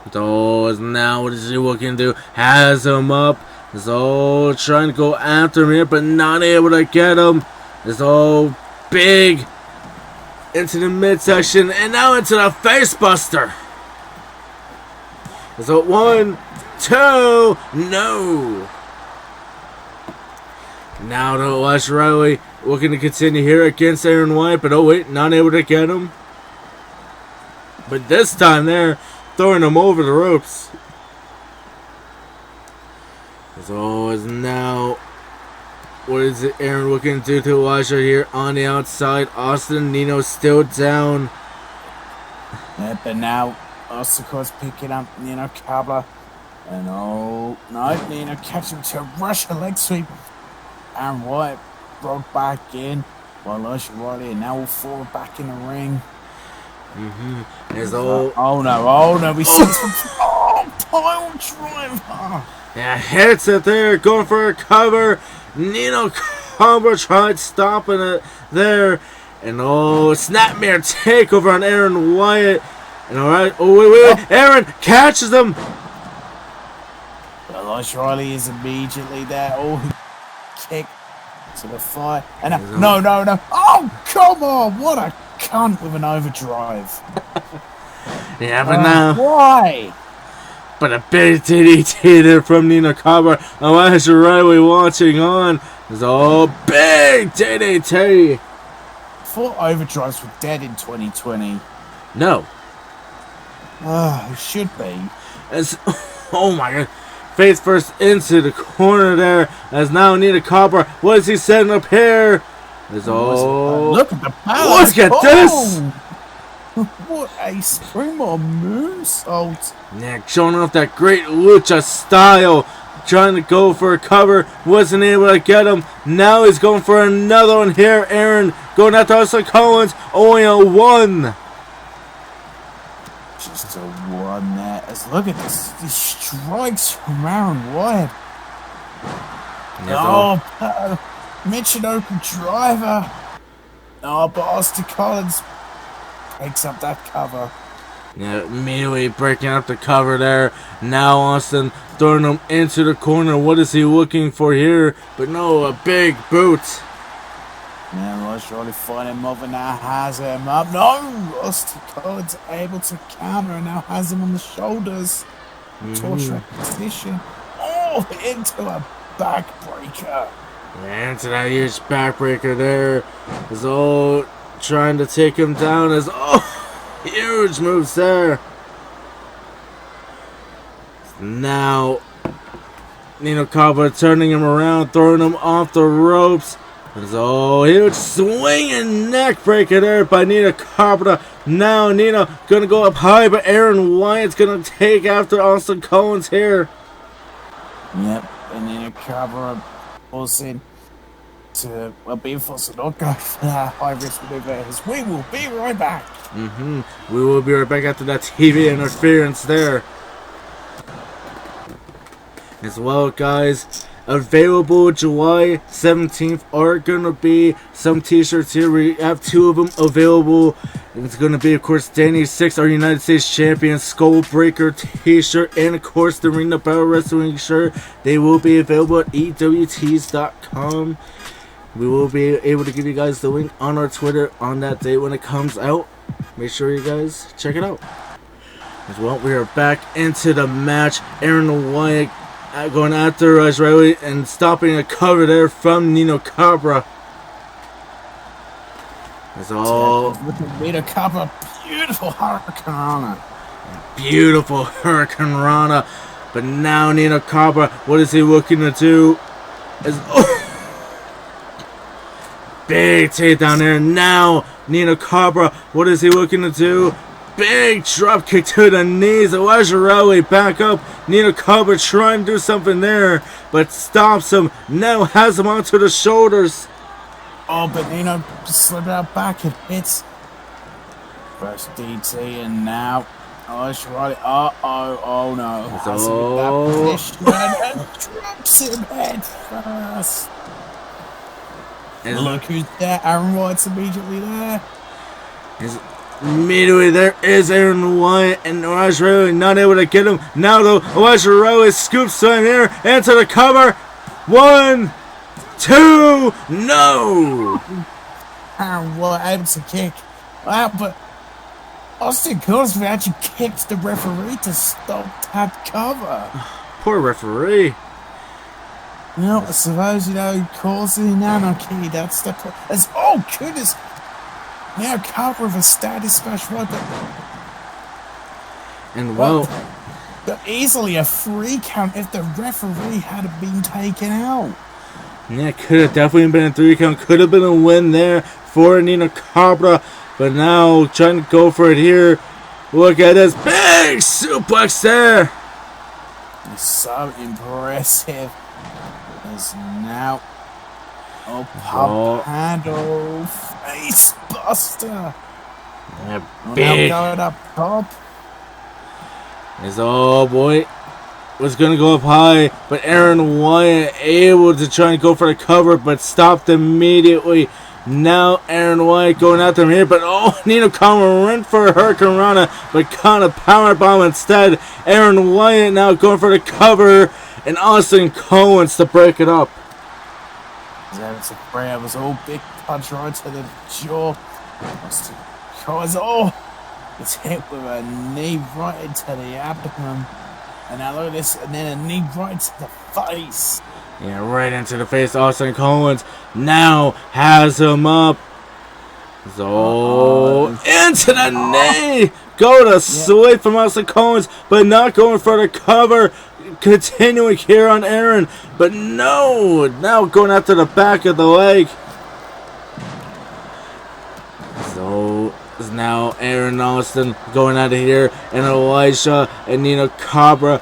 As now what is he looking to do? Has him up. Trying to go after him here, but not able to get him. Big into the midsection and now into the face buster. 1, 2, no. Now to Elijah Riley looking to continue here against Aaron White, but not able to get him. But this time there, throwing him over the ropes. So is now, what is it Aaron looking to do to Elijah here on the outside? Austin, Nino still down. Yeah, but now Ostakor's picking up Nino Cabra. And oh, no, Nino catches him to a Russian leg sweep. Aaron Wyatt brought back in. While Elijah Riley and now all four back in the ring. Oh no, we see some pile driver. Yeah, hits it there, going for a cover. Nino Cabra tried stopping it there. And snapmare takeover on Aaron Wyatt. And alright, wait, Aaron catches him. Elijah Riley is immediately there. Kick to the fire. And no. Oh, come on. What a cunt with an overdrive. Yeah, but now. Why? But a big DDT there from Nino Cabra. Elijah Riley watching on. There's big DDT. Four overdrives were dead in 2020. No. It should be. Oh my god. Face first into the corner there. As now Nino Cabra. What is he setting up here? There's look at the balance. Look at this. What a springboard moonsault. Yeah, showing off that great lucha style. Trying to go for a cover. Wasn't able to get him. Now he's going for another one here. Aaron going after Austin Collins. Only a one. Just a one there. Look at this. These strikes from Aaron Wyatt. Michinoku driver. But Austin Collins breaks up that cover. Yeah, immediately breaking up the cover there. Now Austin throwing him into the corner. What is he looking for here? But no, a big boot. Yeah, Rush really fighting him over now, has him up. No! Austin Collins able to counter and now has him on the shoulders. Torture position. Into a backbreaker. Yeah, into that huge backbreaker there. Is trying to take him down. Huge moves there. Now Nino Cabra turning him around, throwing him off the ropes. Huge swinging neck breaker there by Nino Cabra. Now Nino gonna go up high, but Aaron Wyatt's gonna take after Austin Collins here. Yep, and Nino Cabra pulls in to being forced to not go for that high risk maneuver. We will be right back. We will be right back after that TV interference there. As well, guys, available July 17th are gonna be some t-shirts here. We have two of them available. And it's gonna be, of course, Danny 6, our United States Champion Skullbreaker t-shirt, and of course the Arena Battle Wrestling shirt. They will be available at EWTs.com. We will be able to give you guys the link on our Twitter on that day when it comes out. Make sure you guys check it out. As well, we are back into the match. Aaron Wyatt going after Riley and stopping a cover there from Nino Cabra. That's all. With the Nino Cabra, beautiful Hurricanrana. Beautiful Hurricanrana. But now Nino Cabra, what is he looking to do? Big takedown there. Now Nino Cabra, what is he looking to do? Big drop kick to the knees. Elijah Riley back up. Nino Cabra trying to do something there, but stops him. Now has him onto the shoulders. But Nino slipped out back and hits. First DT, and now Elijah Riley. Oh no. Has him in that position and drops him head first. And look who's there. Aaron Wyatt's immediately there. Immediately there is Aaron Wyatt, and Elijah Riley not able to get him. Now though, Elijah Riley scoops in there into the cover. 1, 2, no! Aaron Wyatt able to kick. Wow, but Austin Collins actually kicked the referee to stop that cover. Poor referee. I suppose, causing anarchy. That's the point. Goodness. Now, Cabra with a status smash right, but And well, but easily a 3 count if the referee had been taken out. yeah, could have definitely been a 3 count. Could have been a win there for Nina Cabra. But now trying to go for it here. Look at this big suplex there. It's so impressive. There's now pump handle face buster. Yeah, big. Now going up top. Is oh boy, was gonna go up high, but Aaron Wyatt able to try and go for the cover, but stopped immediately. Now Aaron Wyatt going after him here, but Nino Kama went for a Hurricane Rana, but caught a powerbomb instead. Aaron Wyatt now going for the cover, and Austin Collins to break it up. That's a prayer. Was all big punch right to the jaw. Austin Collins, it's hit with a knee right into the abdomen. And now look at this, and then a knee right to the face. Yeah, right into the face. Austin Collins now has him up. So into the knee. Go to sweep from Austin Collins, but not going for the cover. Continuing here on Aaron, but no. Now going after the back of the leg. So now Aaron Austin going out of here, and Elisha and Nina Cabra.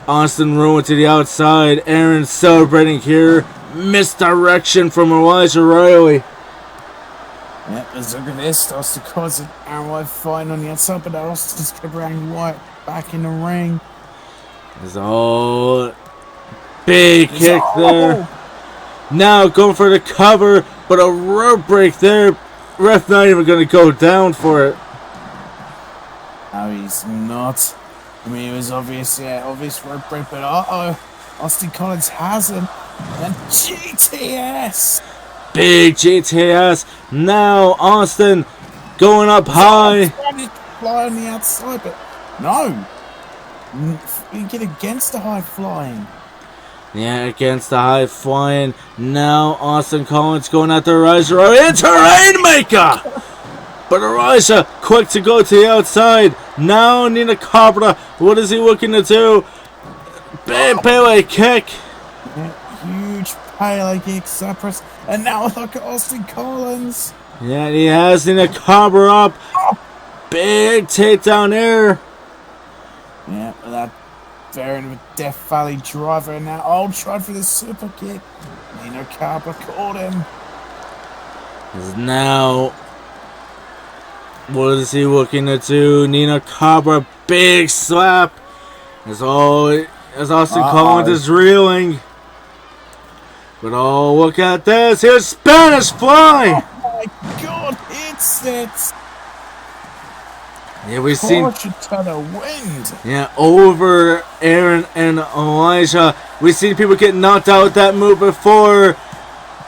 Austin ruined to the outside. Aaron celebrating here. Misdirection from Elijah Riley. Yep, let's look at this. Austin Collins and Aaron White fighting on the outside, but Austin's kept Aaron White back in the ring. There's all big kick there. Now going for the cover, but a rope break there. Ref not even going to go down for it. No, he's not. I mean, it was obvious rope break, but Austin Collins has him. And GTS! Big GTS. Now Austin going up high. Fly on the outside, but no. You get against the high flying. Yeah, against the high flying. Now Austin Collins going after Elijah into Rainmaker. But Elijah quick to go to the outside. Now Nina Cabra. What is he looking to do? Big Pele kick. Yeah, huge Pele kick, suppress. And now look at Austin Collins. Yeah, he has Nina Cabra up. Big takedown there. Yeah, that variant of a Death Valley driver. Now tried for the super kick. Nina Cabra caught him. Now, what is he looking to do? Nina Cabra, big slap. As Austin Collins is reeling. But look at this. Here's Spanish Fly. Oh my God, it's it. Yeah, we've seen to the wind. Yeah, over Aaron and Elijah. We've seen people get knocked out with that move before.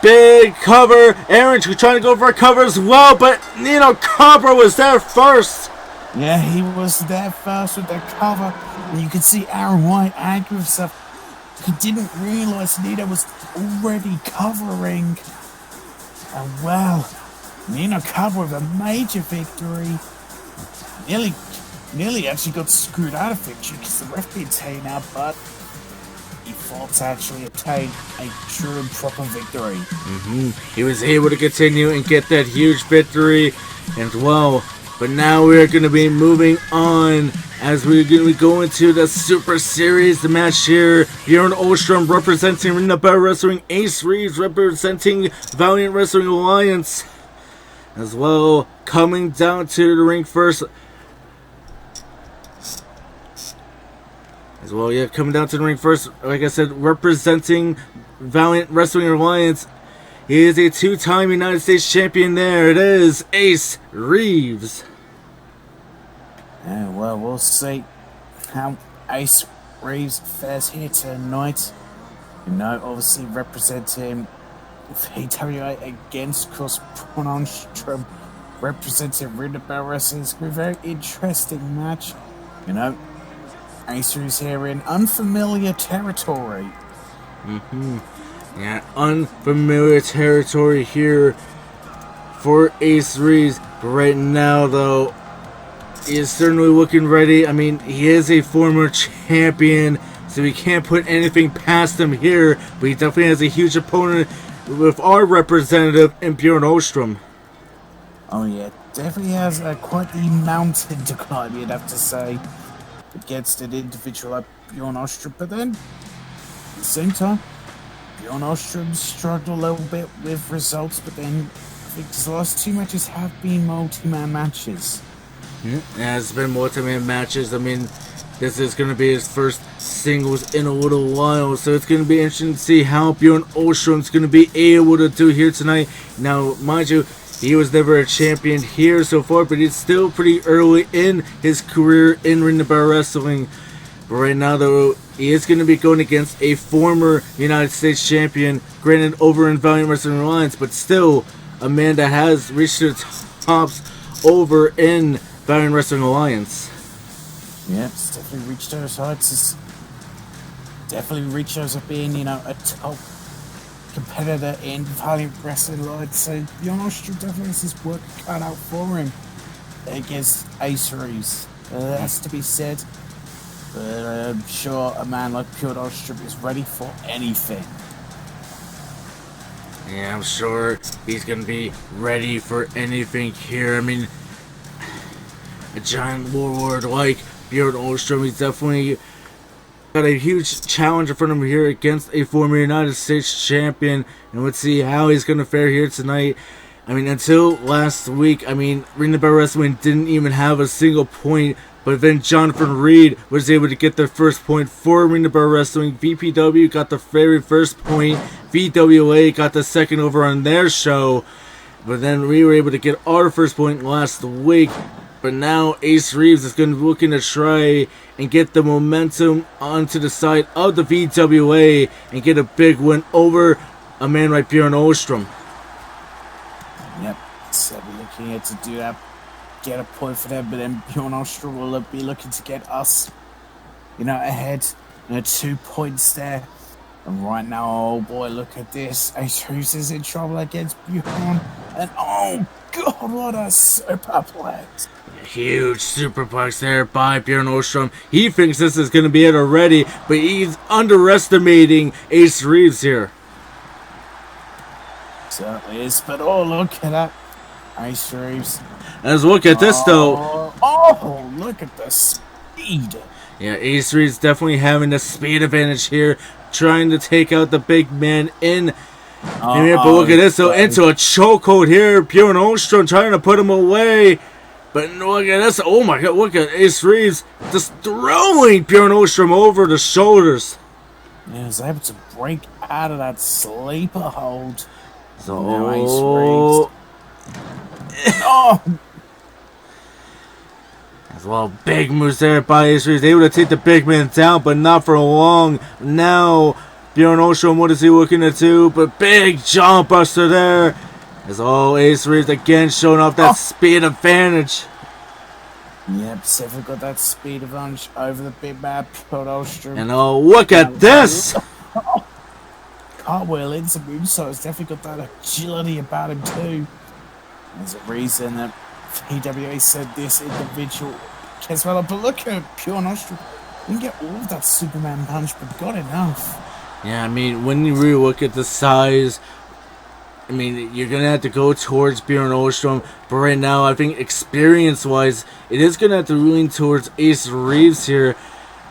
Big cover. Aaron trying to go for a cover as well, but Nino Cabra was there first. Yeah, he was there first with the cover. And you can see Aaron White angry with himself. He didn't realize Nino was already covering. And well, Nino Cabra with a major victory. Nearly actually got screwed out of victory because the ref being taken out, but he fought to actually obtain a true and proper victory. He was able to continue and get that huge victory as well. But now we're going to be moving on as we're going to be going to the Super Series, the match here. Bjorn Ostrom representing Ring of Battle Wrestling, Ace Reeves representing Valiant Wrestling Alliance as well. Coming down to the ring first. As well, yeah, coming down to the ring first, like I said, representing Valiant Wrestling Alliance. He is a 2-time United States champion there. It is Ace Reeves. Yeah, well, we'll see how Ace Reeves fares here tonight. You know, obviously representing VWA against Chris Prononstrom, representing Ring of Battle Wrestling. It's going to be a very interesting match. You know, Ace Reeves here in unfamiliar territory. Yeah, unfamiliar territory here for Ace Reeves. Right now, though, he is certainly looking ready. I mean, he is a former champion, so we can't put anything past him here, but he definitely has a huge opponent with our representative in Bjorn Ostrom. Oh yeah, definitely has quite the mountain to climb, you'd have to say, against an individual like Bjorn Ostrom. But then, at the same time, Bjorn Ostrom struggled a little bit with results, but then I think his last 2 matches have been multi-man matches. Yeah, it's been multi-man matches. I mean, this is going to be his first singles in a little while, so it's going to be interesting to see how Bjorn Ostrom's going to be able to do here tonight. Now, mind you, he was never a champion here so far, but he's still pretty early in his career in Ring of Battle Wrestling. But right now, though, he is going to be going against a former United States champion, granted over in Valiant Wrestling Alliance, but still a man that has reached the tops over in Valiant Wrestling Alliance. Yeah, it's definitely reached those heights. It's definitely reached those of being, you know, a top competitor in Valiant Wrestling Alliance. So Bjorn Ostrom definitely has his work cut out for him against Ace Reeves. That's to be said. But I'm sure a man like Bjorn Ostrom is ready for anything. Yeah, I'm sure he's going to be ready for anything here. I mean, a giant warlord like Bjorn Ostrom, he's definitely got a huge challenge in front of him here against a former United States champion. And let's see how he's going to fare here tonight. I mean, until last week, I mean, Ring of Battle Wrestling didn't even have a single point. But then Jonathan Reed was able to get the first point for Ring of Battle Wrestling. VPW got the very first point. VWA got the second over on their show. But then we were able to get our first point last week. But now Ace Reeves is going to be looking to try and get the momentum onto the side of the VWA and get a big win over a man like Bjorn Ostrom. Yep, so we're looking here to do that. Get a point for them, but then Bjorn Ostrom will be looking to get us, you know, ahead. 2 points there. And right now, oh boy, look at this. Ace Reeves is in trouble against Bjorn. And oh god, what a superplex. Huge superplex there by Bjorn Ostrom. He thinks this is going to be it already, but he's underestimating Ace Reeves here. Certainly is, but oh, look at that. Ace Reeves. Let's look at this, though. Oh, look at the speed. Yeah, Ace Reeves definitely having the speed advantage here, trying to take out the big man in here. But look at this, though, into a chokehold here. Bjorn Ostrom trying to put him away. But look at this. Oh my god, look at Ace Reeves just throwing Bjorn Ostrom over the shoulders. Yeah, he was able to break out of that sleeper hold. So, now Ace Reeves. Oh! As well, big moves there by Ace Reeves. Able to take the big man down, but not for long. Now, Bjorn Ostrom, what is he looking to do? But big jump buster there. As all Ace Reeves again showing off that speed advantage. Yep, Seth got that speed advantage over the big man, Bjorn Ostrom. And oh, look at this! Cartwheel into moonsault. He's definitely got that agility about him too. There's a reason that PWA said this individual gets well up. But look at Bjorn Ostrom. Didn't get all of that Superman punch, but got enough. Yeah, I mean, when you really look at the size, I mean, you're going to have to go towards Bjorn Ostrom. But right now, I think experience-wise, it is going to have to lean towards Ace Reeves here.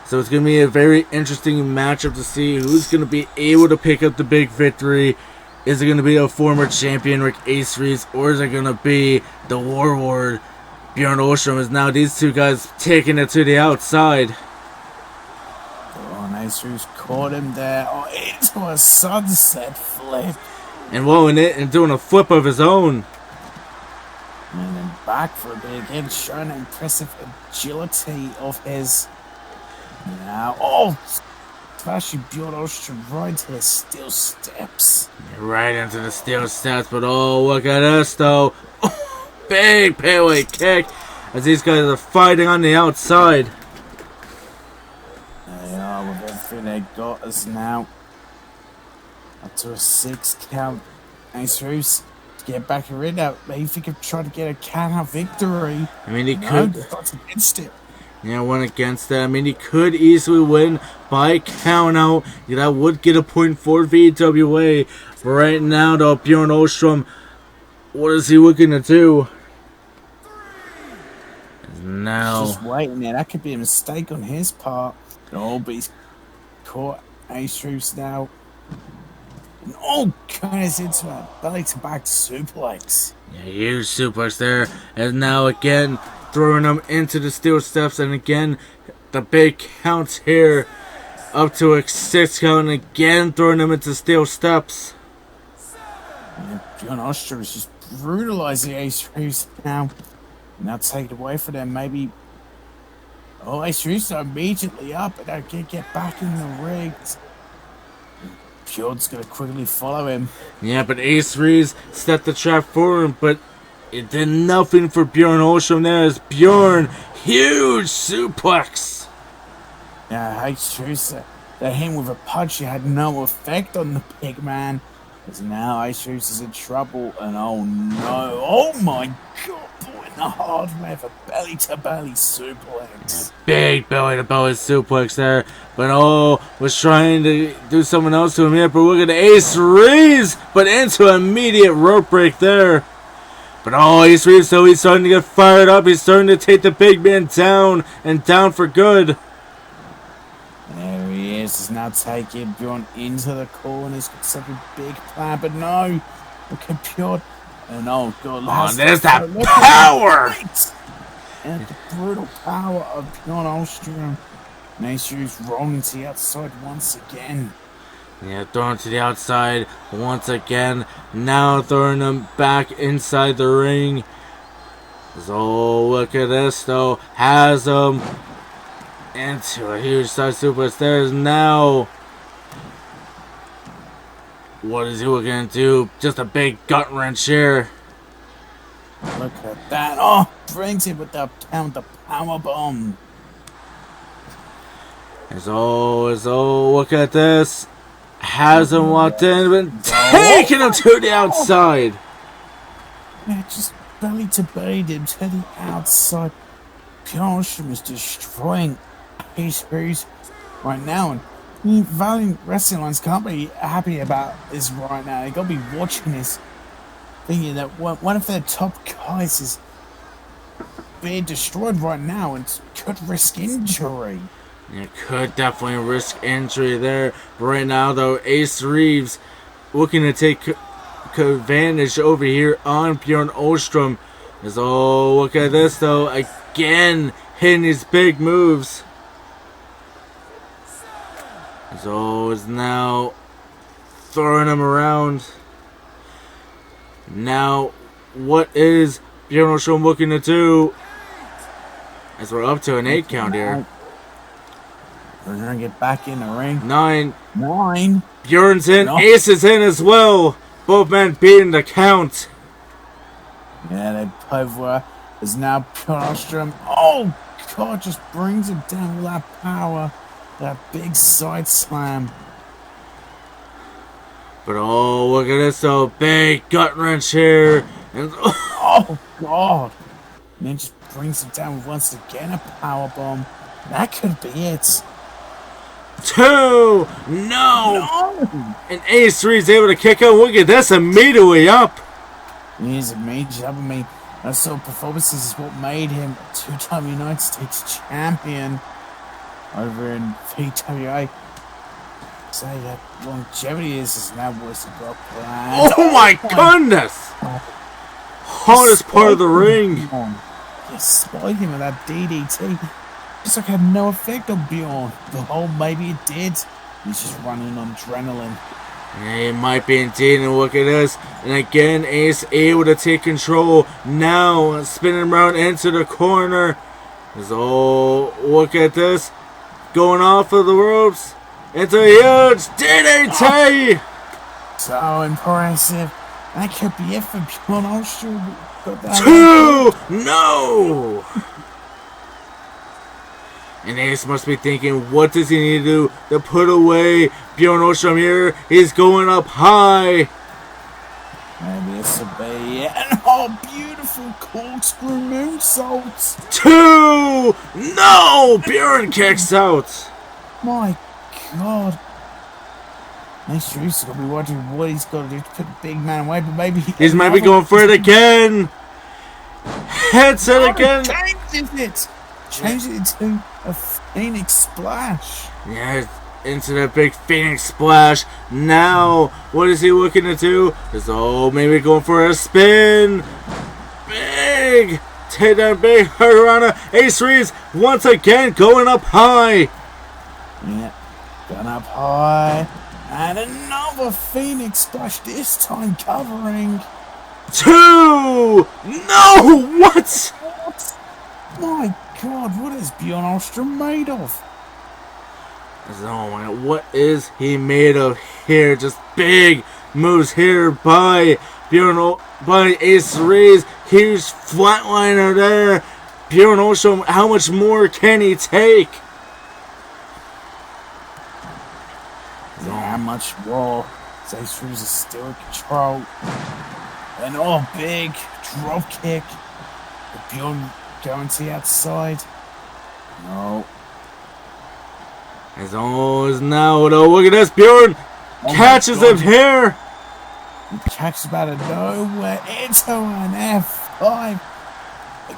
So it's going to be a very interesting matchup to see who's going to be able to pick up the big victory. Is it going to be a former champion like Ace Reeves, or is it going to be the warlord Bjorn Ostrom? As now these two guys taking it to the outside. Oh, and Ace Reeves caught him there. Oh, into a sunset flip. And rolling it and doing a flip of his own. And then back for a bit again, showing the impressive agility of his. Now, oh, smashing Bjorn Ostrom right into the steel steps. Right into the steel steps, but oh, look at this though. Oh, big payaway kick as these guys are fighting on the outside. They are with everything they got us now. Up to a 6 count. Ace Reeves get back in ring now. Maybe if he could try to get a count-out victory. I mean, he No, could. that's against it. Yeah, went against that. I mean, he could easily win by count out. Yeah, that would get a point for VWA. But right now, though, Bjorn Ostrom, what is he looking to do? Now, Just waiting there. That could be a mistake on his part. Oh, but he's caught Ace Troops now. And goes into a belly-to-back suplex. yeah, huge suplex there. And now again, throwing him into the steel steps. And again, the big counts here. Up to a 6 count. And again, throwing him into steel steps. And Bjorn Ostrom is just brutalizing Ace Troops now. Now take it away from them, maybe. Oh, Ace Troops are immediately up, and I can't get back in the ring. Bjorn's gonna quickly follow him. Yeah, but Ace Reeves set the trap for him, but it did nothing for Bjorn Ostrom there as Bjorn, huge suplex. Yeah, Ace Troops, that hit with a punch had no effect on the big man. Because now Ace Troops is in trouble, and oh no, oh my god. In the hard way of a belly-to-belly suplex. Big belly-to-belly suplex there. But was trying to do something else to him here. But look at Ace Reeves. But into an immediate rope break there. But Ace Reeves, so he's starting to get fired up. He's starting to take the big man down. And down for good. There he is. He's now taking Bjorn into the corner. He's got such a big plan. But no. Look at Bjorn. And oh god, there's that power! And the brutal power of Bjorn Ostrom. And Ace Troops rolling to the outside once again. Yeah, throwing to the outside once again. Now throwing him back inside the ring. So look at this though. Has him into a huge side suplex. There's now. What is he looking to do? Just a big gut wrench here. Look at that. Oh, brings it with the power bomb. Look at this. Has him walked in and taking him to the outside. Yeah, just belly to belly him to the outside. Bjorn Ostrom is destroying Ace Troops right now. And Valiant Wrestling Lines can't be happy about this right now. They gotta be watching this, thinking that one of their top guys is being destroyed right now and could risk injury. It could definitely risk injury there. But right now, though, Ace Reeves looking to take advantage over here on Bjorn Ostrom. Look at this, though. Again, hitting his big moves. Is now throwing him around. Now, what is Bjorn Ostrom looking to do? As we're up to an 8 count here. We're gonna get back in the ring. 9. Bjorn's in. No. Ace is in as well. Both men beating the count. Yeah, they both were. Is now Bjorn Ostrom. Oh god, just brings him down with that power. That big side slam. But look at this though. Big gut wrench here. And oh god. And then just brings him down with once again a power bomb. That could be it. 2. No. And Ace Reeves able to kick out. Look at this, immediately up. He's immediately up. I mean, that sort of performances is what made him a 2-time United States champion over in VWA. Say that longevity is now worse than got planned. Oh my goodness! Hardest part of the ring. Yeah, spike him with that DDT. Just like had no effect on Bjorn. Maybe it did. He's just running on adrenaline. Yeah, it might be indeed, and look at this. And again, Ace able to take control. Now spinning around into the corner. Look at this. Going off of the ropes. It's a huge DDT! So impressive. That could be it for Bjorn Ostrom. 2! No! And Ace must be thinking, what does he need to do to put away Bjorn Ostrom here? He's going up high. Maybe This will be an beautiful corkscrew moonsault. 2! No! Bjorn kicks out. My God. Next year he's gonna be wondering what he's gonna do to put the big man away, but maybe he's maybe going for it again. Hits it again. Changes it to a Phoenix Splash. Yeah, into the big Phoenix Splash. Now, what is he looking to do? Is maybe going for a spin. Big takedown, big Hurricane. Ace Reeves once again going up high. Yeah, going up high. And another Phoenix Splash, this time covering. 2! No! What? My God, what is Bjorn Ostrom made of? Oh my God, what is he made of here? Just big moves here by by Ace Reeves. Huge flatliner there. Bjorn Ostrom, how much more can he take? How much more? Ace Reeves is still in control. And big drop kick. Bjorn going to the outside. No. As always now, though, look at this. Bjorn catches him here. He catches him out of nowhere into an F5.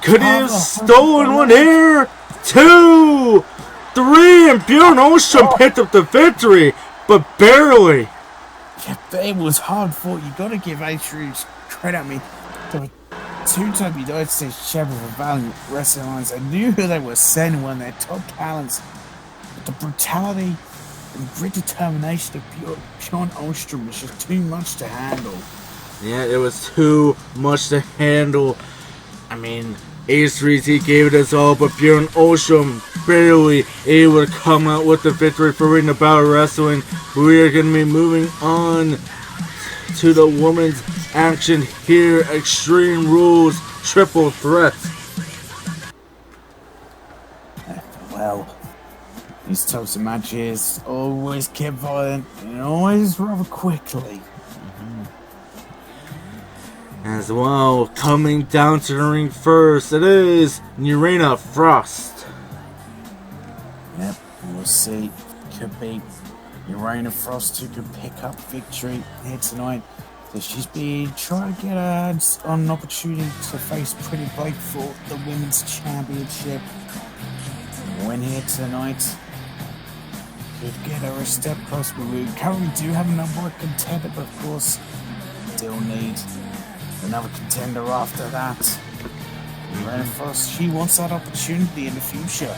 Could he have stolen one here? 2, 3, and Bjorn Ostrom picked up the victory, but barely. Yeah, it was hard fought. You got to give Ace Reeves credit. I mean, there were 2-time United States champion for Valiant Wrestling Alliance. I knew who they were sending, one of their top talents. But the brutality and grit determination of Bjorn Ostrom was just too much to handle. Yeah, it was too much to handle. I mean, Ace Reeves, he gave it his all, but Bjorn Ostrom barely able to come out with the victory for Ring of Battle Wrestling. We are going to be moving on to the women's action here. Extreme Rules Triple Threat. Well, these types of matches always get violent and always rather quickly. As well, coming down to the ring first, it is Urena Frost. Yep, we'll see. Could be Urena Frost who could pick up victory here tonight. So she's been trying to get her on an opportunity to face Pretty Blake for the Women's Championship. Win here tonight. Could get her a step closer, but we currently do have a number one contender, but of course, still need another contender after that. Urena Frost, she wants that opportunity in the future.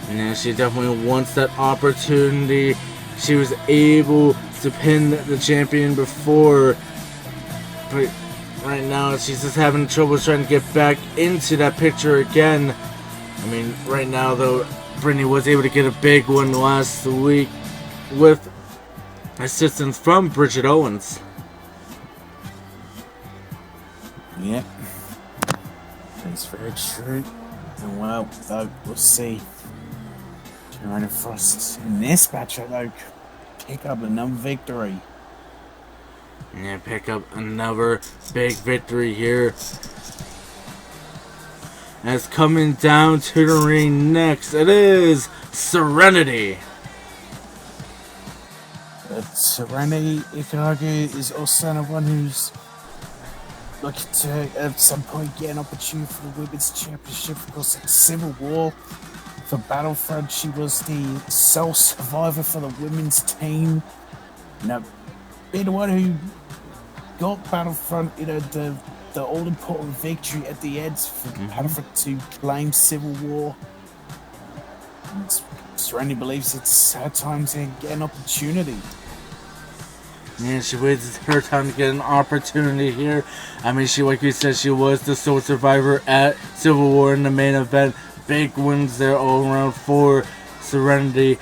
Yeah, she definitely wants that opportunity. She was able to pin the champion before, but right now she's just having trouble trying to get back into that picture again. I mean, right now though, Brittany was able to get a big one last week with assistance from Bridget Owens. Yep, that's very true. And well, though, we'll see. Urena Frost in this matchup, though, pick up another victory. Yeah, pick up another big victory here. As coming down to the ring next, it is Serenity. Serenity, you can argue, is also one who's looking to at some point get an opportunity for the Women's Championship. Of course, at Civil War for Battlefront, she was the sole survivor for the women's team. Being the one who got Battlefront, the all-important victory at the end for Battlefront to claim Civil War. And Serenity believes it's her time to get an opportunity. Yeah, she waited her time to get an opportunity here. I mean, like we said, she was the sole survivor at Civil War in the main event. Big wins there all around for Serenity.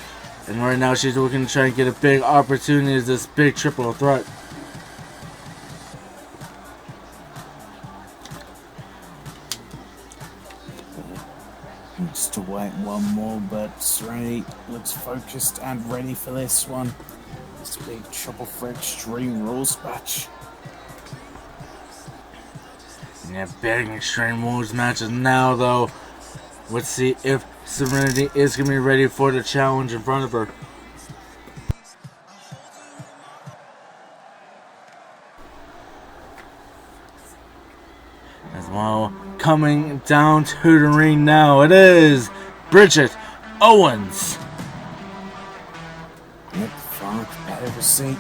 And right now she's looking to try and get a big opportunity as this big triple threat. Just to wait one more, but Serenity looks focused and ready for this one. This big triple threat Extreme Rules match. Yeah, big Extreme Rules matches now, though. Let's see if Serenity is going to be ready for the challenge in front of her. As well, coming down to the ring now, it is Bridget Owens. Yep, fine. Better see. It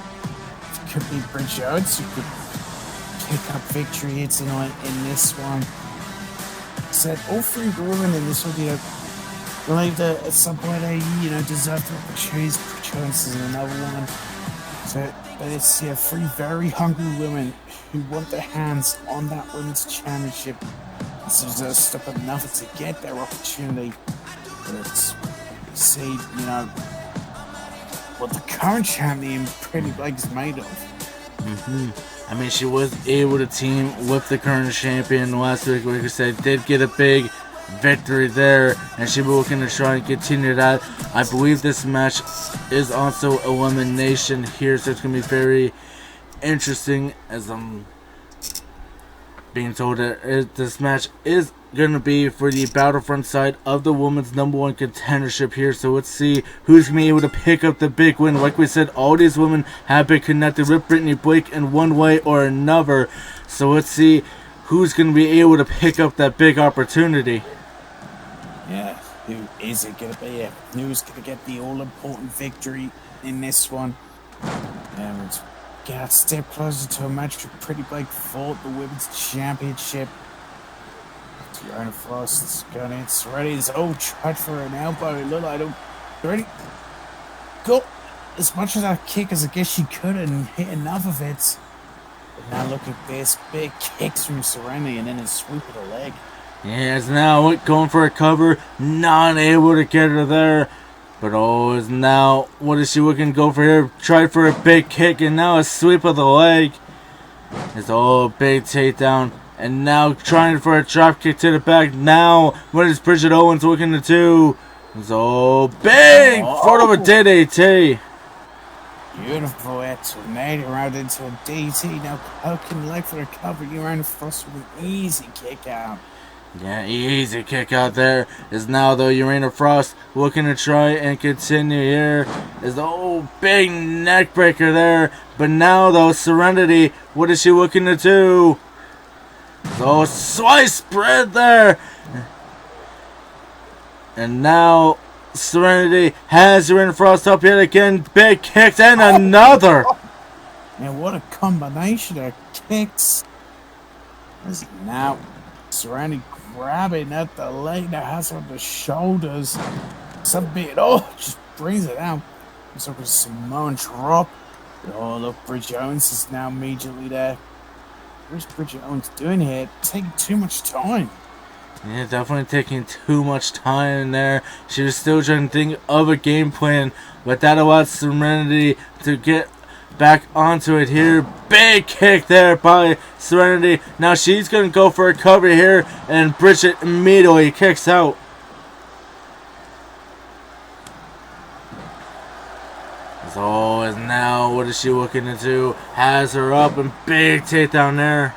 could be Bridget Owens who could pick up victory here tonight in this one. Said all three women in this one, believe that at some point they, deserve the opportunities. Bridget Owens is another one. So, but it's three very hungry women who want their hands on that women's championship. This is a step of nothing to get their opportunity. But see, what the current champion Pretty Blake is made of. I mean, she was able to team with the current champion last week. Like I said, did get a big victory there, and she'll be looking to try and continue that. I believe this match is also elimination here, so it's going to be very interesting, as I'm being told that this match is going to be for the Battlefront side of the women's #1 contendership here. So let's see who's going to be able to pick up the big win. Like we said, all these women have been connected with Brittany Blake in one way or another. So let's see who's going to be able to pick up that big opportunity. Yeah, who is it going to be? Who's going to get the all-important victory in this one? And get a step closer to a match where Pretty Blake fought the women's championship. Tiana Frost's going in. Serenity tried for an elbow. Look, I don't. Ready? Go as much of that kick as I guess she could and hit enough of it. But now look at this. Big kicks from Serenity and then a sweep of the leg. Yes, now going for a cover. Not able to get her there. But is now, what is she looking to go for here? Tried for a big kick and now a sweep of the leg. It's a big takedown. And now trying for a drop kick to the back. Now, what is Bridget Owens looking to do? It's big foot of a DDT. Beautiful tornado round into a DT. Now poking leg for the cover. Tiana Frost with an easy kick out. Yeah, easy kick out there. Is now, though, Tiana Frost looking to try and continue here. Is the big neck breaker there. But now, though, Serenity, what is she looking to do? So slice bread there. And now Serenity has Tiana Frost up yet again. Big kicks and another. Man, what a combination of kicks. Now Serenity grabbing at the leg that has on the shoulders. Some bit, just brings it out. It's like a Samoan drop. Look, Bridget Owens is now immediately there. What's Bridget Owens doing here? Taking too much time. Yeah, definitely taking too much time there. She was still trying to think of a game plan, but that allowed Serenity to get back onto it here. Big kick there by Serenity. Now she's going to go for a cover here, and Bridget immediately kicks out. Is now, what is she looking to do? Has her up, and big takedown there.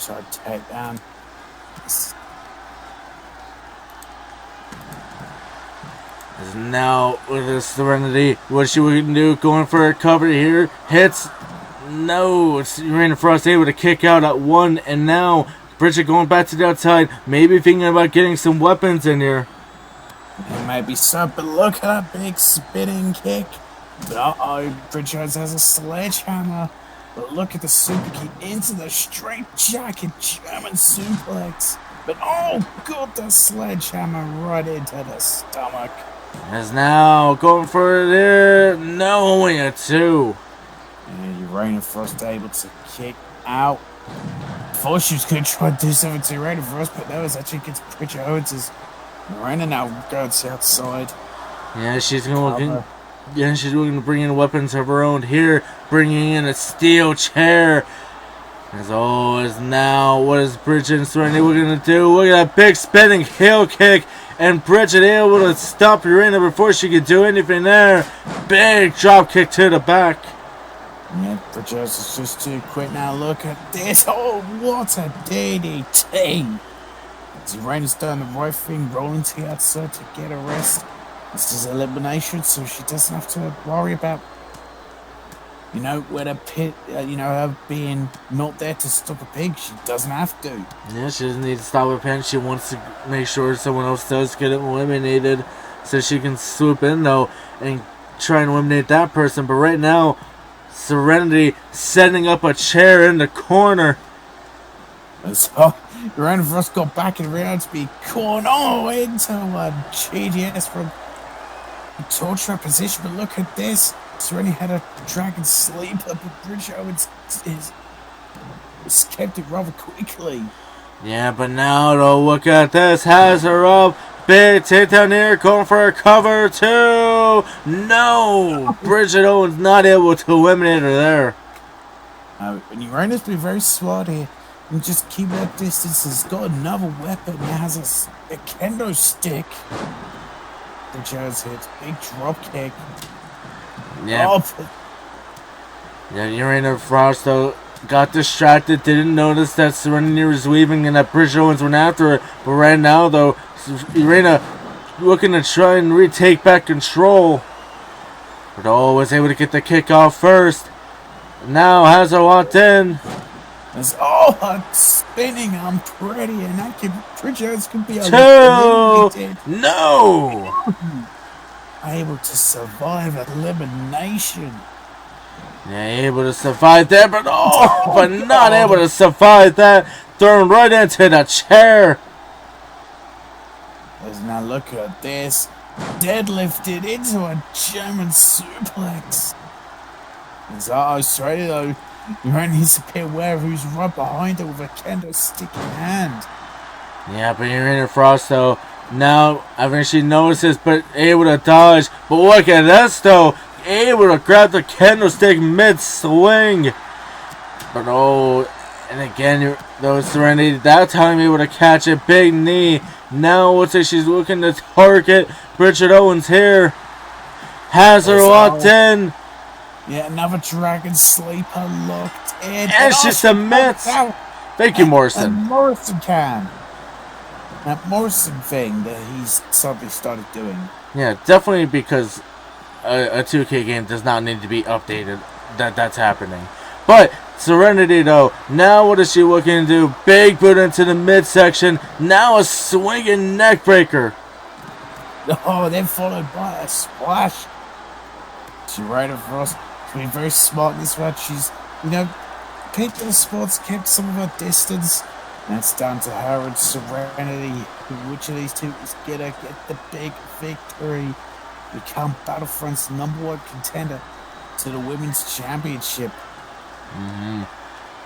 Short takedown. Is now with the Serenity. What she looking to do? Going for a cover here. Hits. No. It's Tiana Frost able to kick out at one, and now Bridget going back to the outside. Maybe thinking about getting some weapons in here. It might be something. Look at that big spinning kick. But Bridget Owens has a sledgehammer. But look at the super kick into the straight jacket German suplex. But good, the sledgehammer right into the stomach. Is now going for it there. No, only a two. And Tiana Frost able to kick out. Before she was going to try to do something to Tiana Frost, but that was actually against Bridget Owens'. Miranda now goes outside. Yeah, she's going to bring in weapons of her own here, bringing in a steel chair. Is now, what is Bridget and Serenity going to do? Look at that big spinning heel kick, and Bridget able to stop Tiana before she could do anything there. Big drop kick to the back. Yeah, Bridges is just too quick now. Look at this. Oh, what a DDT. Serena's done the right thing, rolling to the outside to get a rest. This is elimination, so she doesn't have to worry about, where the pit, her being not there to stop a pig. She doesn't have to. Yeah, she doesn't need to stop a pin. She wants to make sure someone else does get eliminated so she can swoop in, though, and try and eliminate that person. But right now, Serenity setting up a chair in the corner. So, Miranda Frost got back and ran out to be cornered into a GDS from a torture position. But look at this. Serenity had a dragon sleeper, but Bridge Owens escaped it rather quickly. Yeah, but now, though, look at this. Has her up. Big takedown here, going for a cover, too. No! Bridget Owens not able to eliminate her there. And Uranus be very smart here and just keep that distance. He's got another weapon. He has a kendo stick. Bridget Owens hits big drop kick. Yeah. Yeah, Urena Frost, though, got distracted, didn't notice that Serenity was leaving and that Bridget Owens went after her. But right now, though, Irena looking to try and retake back control. But was able to get the kick off first. Now has her locked in. It's spinning. I'm pretty, and that Bridget can be a No! Able to survive elimination. Yeah, able to survive that, but not able to survive that. Thrown right into the chair. Now look at this. Deadlifted into a German suplex. Sorry though. You need to be aware of who's right behind her with a kendo stick in hand. Yeah, but Irena Frost, though, now eventually notices, but able to dodge. But look at this, though. Able to grab the kendo stick mid-swing. But and again, though, Serenity, that time able to catch a big knee. Now looks like she's looking to target Bridget Owens here. Has her locked in. Yeah, another dragon sleeper locked in. And she submits. Thank you, Morrison. And Morrison can. That Morrison thing that he's suddenly started doing. Yeah, definitely because a 2K game does not need to be updated. That's happening. But Serenity, though, now what is she looking to do? Big boot into the midsection. Now a swinging neck breaker. Then followed by a splash. Urena Frost being very smart in this match. She's, picked the spots, kept some of her distance. That's down to her and Serenity. Which of these two is gonna get the big victory? Become Battlefront's #1 contender to the Women's Championship. And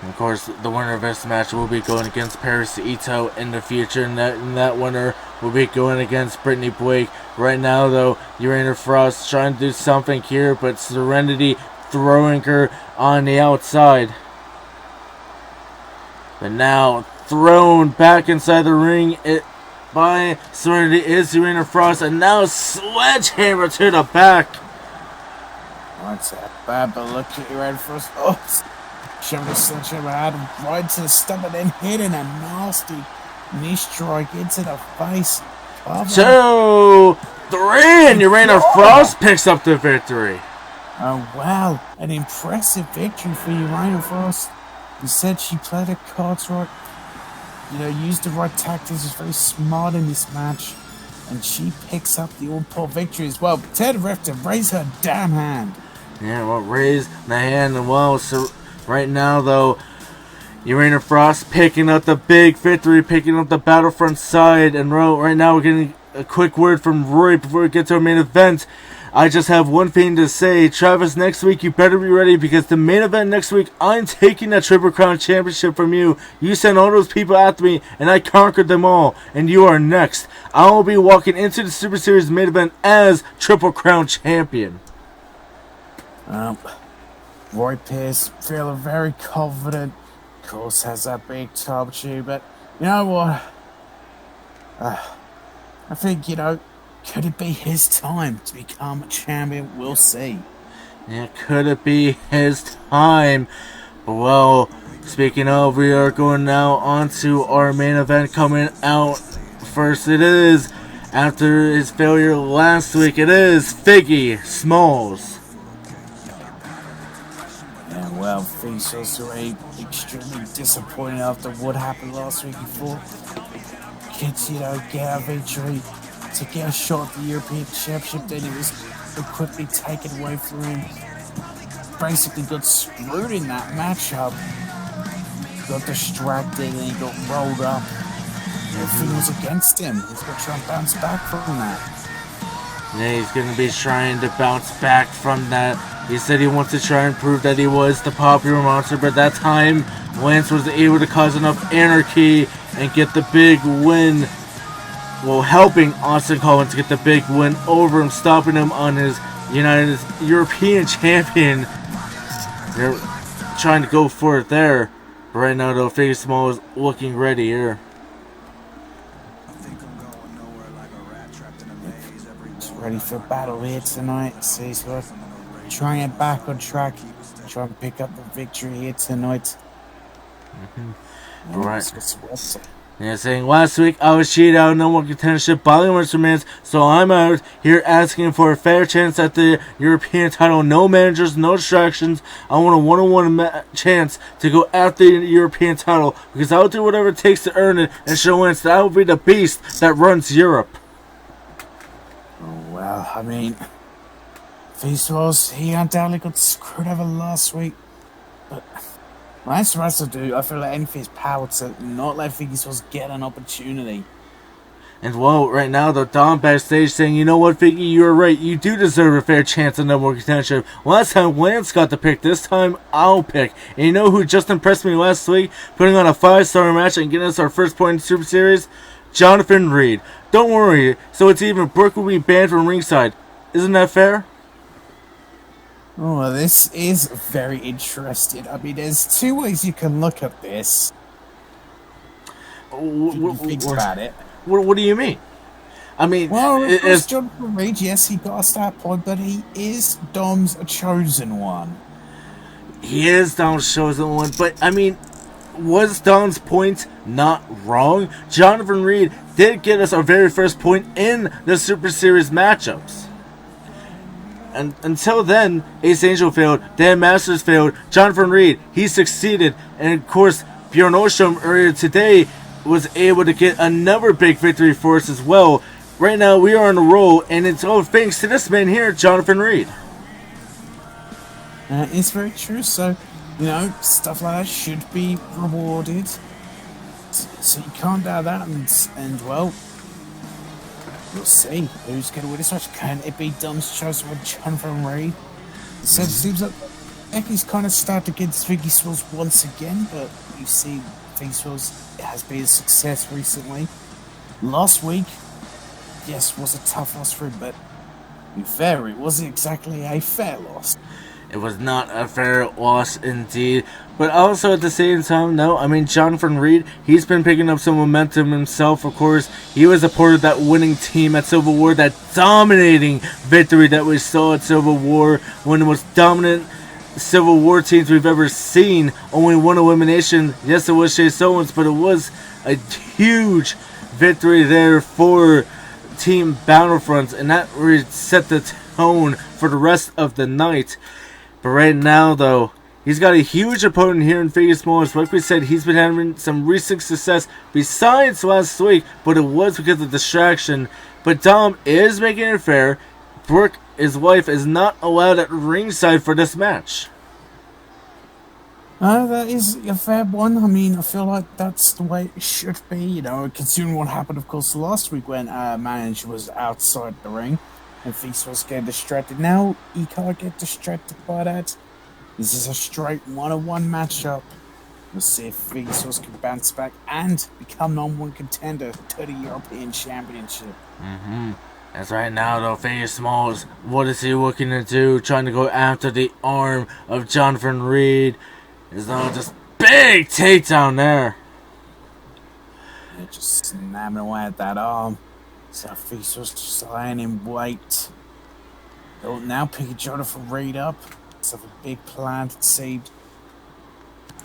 of course, the winner of this match will be going against Paris Ito in the future, and that winner will be going against Brittany Blake. Right now, though, Urena Frost trying to do something here, but Serenity throwing her on the outside. But now, thrown back inside the ring by Serenity is Urena Frost, and now sledgehammer to the back. What's that bad, but look at Urena Frost. Shoving the sledgehammer out and right to the stomach, then hitting a nasty knee strike into the face. 2, 3, and Urena Frost picks up the victory. Oh wow, an impressive victory for Urena Frost. You said she played her cards right, used the right tactics, was very smart in this match, and she picks up the all-important victory as well. Tell the ref to raise her damn hand. Yeah, well, raise the hand and so right now, though, Urena Frost picking up the big victory, picking up the Battlefront side, and right now we're getting a quick word from Roy before we get to our main event. I just have one thing to say. Travis, next week you better be ready because the main event next week, I'm taking that Triple Crown Championship from you. You sent all those people after me and I conquered them all, and you are next. I will be walking into the Super Series main event as Triple Crown Champion. Roy Pierce feeling very confident. Of course has that big top tube, but you know what? I think, could it be his time to become a champion? We'll see. Yeah, could it be his time? Well, speaking of, we are going now on to our main event coming out. First it is, after his failure last week, it is Figgy Smalls. Yeah, well, things also extremely disappointed after what happened last week before. Kids, get a victory to get a shot at the European Championship, then it was quickly taken away from him. Basically got screwed in that matchup. Got distracted and he got rolled up. Everything was against him. He's got to try and bounce back from that. Yeah, he's going to be trying to bounce back from that. He said he wants to try and prove that he was the popular monster, but that time Lance was able to cause enough anarchy and get the big win. Well, helping Austin Collins get the big win over him, stopping him on his United European champion. They're trying to go for it there. But right now, though, Figgy Small is looking ready here. He's ready for a battle here tonight. So he's got to try and get back on track. Try and pick up the victory here tonight. Right. Yeah, saying last week I was cheated out of number 1 contendership by the Western Mans, so I'm out here asking for a fair chance at the European title. No managers, no distractions. I want a one-on-one chance to go after the European title because I'll do whatever it takes to earn it and show Lance that I will be the beast that runs Europe. Oh, well, I mean, he undoubtedly got screwed over last week, but Lance Russell, dude, I feel like anything is power to not let Figgy Smalls get an opportunity. And well, right now, though, Dom backstage saying, you know what, Figgy, you're right. You do deserve a fair chance at number 1 contendership. Last time Lance got the pick, this time I'll pick. And you know who just impressed me last week, putting on a 5-star match and getting us our first point in Super Series? Jonathan Reed. Don't worry, so it's even Brooke will be banned from ringside. Isn't that fair? Oh, this is very interesting. I mean, there's 2 ways you can look at this. Think about it. What do you mean? I mean, well, of course, Jonathan Reed, yes, he got us that point, but he is Dom's chosen one. He is Dom's chosen one, but I mean, was Dom's point not wrong? Jonathan Reed did get us our very first point in the Super Series matchups. And until then, Ace Angel failed, Dan Masters failed, Jonathan Reed, he succeeded, and of course, Bjorn Ostrom earlier today was able to get another big victory for us as well. Right now, we are on a roll, and it's all thanks to this man here, Jonathan Reed. It's very true, so, stuff like that should be rewarded. So you can't doubt that, and well, we'll see who's going to win this match. Can it be Dom's chosen with Jonathan Reed? So it seems like Becky's kind of started against Figgy Smalls once again, but you see Figgy Smalls has been a success recently. Last week, yes, was a tough loss for him, but to be fair, it wasn't exactly a fair loss. It was not a fair loss indeed. But also at the same time, no, I mean, Jonathan Reed, he's been picking up some momentum himself, of course. He was a part of that winning team at Civil War, that dominating victory that we saw at Civil War, one of the most dominant Civil War teams we've ever seen. Only one elimination. Yes, it was Chase Owens, but it was a huge victory there for Team Battlefront, and that really set the tone for the rest of the night. But right now, though, he's got a huge opponent here in Figgy Smalls. Like we said, he's been having some recent success besides last week, but it was because of distraction. But Dom is making it fair. Brooke, his wife, is not allowed at ringside for this match. That is a fair one. I mean, I feel like that's the way it should be, considering what happened, of course, last week when manager was outside the ring. And Feast was getting distracted. Now he can't get distracted by that. This is a straight 1-on-1 matchup. We'll see if Feast can bounce back and become #1 contender to the European Championship. As right now, though, Figgy Smalls, what is he looking to do? Trying to go after the arm of Jonathan Reed. There's no just big takedown there. Yeah, just snapping away at that arm. So Feast was just lying in wait. They'll now pick Jonathan Reed up. Let's have a big plan to save.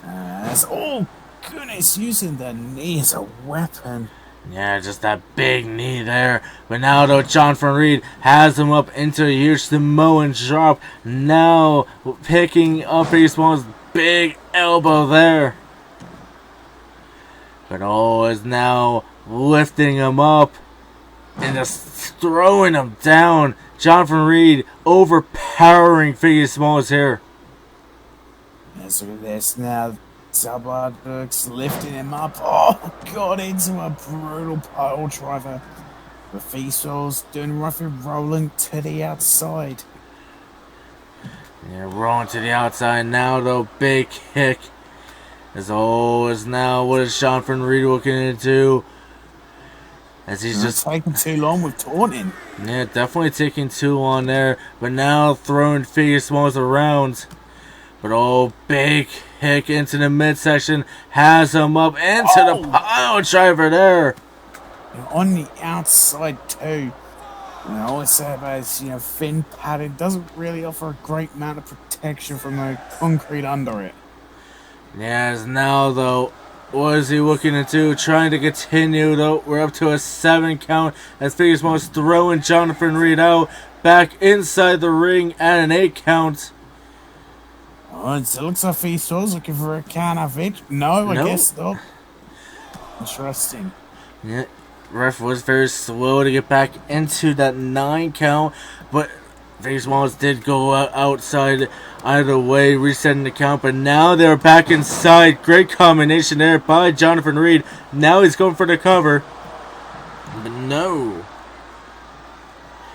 Oh, goodness, using the knee as a weapon. Yeah, just that big knee there. But now, though, Jonathan Reed has him up into a huge Samoan drop. Now, picking up Baseball's big elbow there. But is now lifting him up and just throwing him down. Jonathan Reed overpowering Figgy Smalls here. Let's look at this now. Zabardberg's lifting him up. Oh, God, into a brutal pile driver. The Feasel's doing roughly rolling to the outside. Yeah, rolling to the outside now, though. Big kick. As now, what is Jonathan Reed looking into? As he's just taking too long with taunting. Yeah, definitely taking too long there. But now throwing Figure Smalls around. But big kick into the midsection. Has him up into the pile driver there. On the outside too. And I always say about his, thin padding doesn't really offer a great amount of protection from the concrete under it. Yes, now though, what is he looking into? Trying to continue though. We're up to a 7 count as Figure Smalls throwing Jonathan Reed out back inside the ring at an 8 count. So it looks like Feasel's looking for a count of it. No, I guess not. Interesting. Yeah, ref was very slow to get back into that 9 count, but Figure Smalls did go outside either way, resetting the count, but now they're back inside. Great combination there by Jonathan Reed. Now he's going for the cover, but no.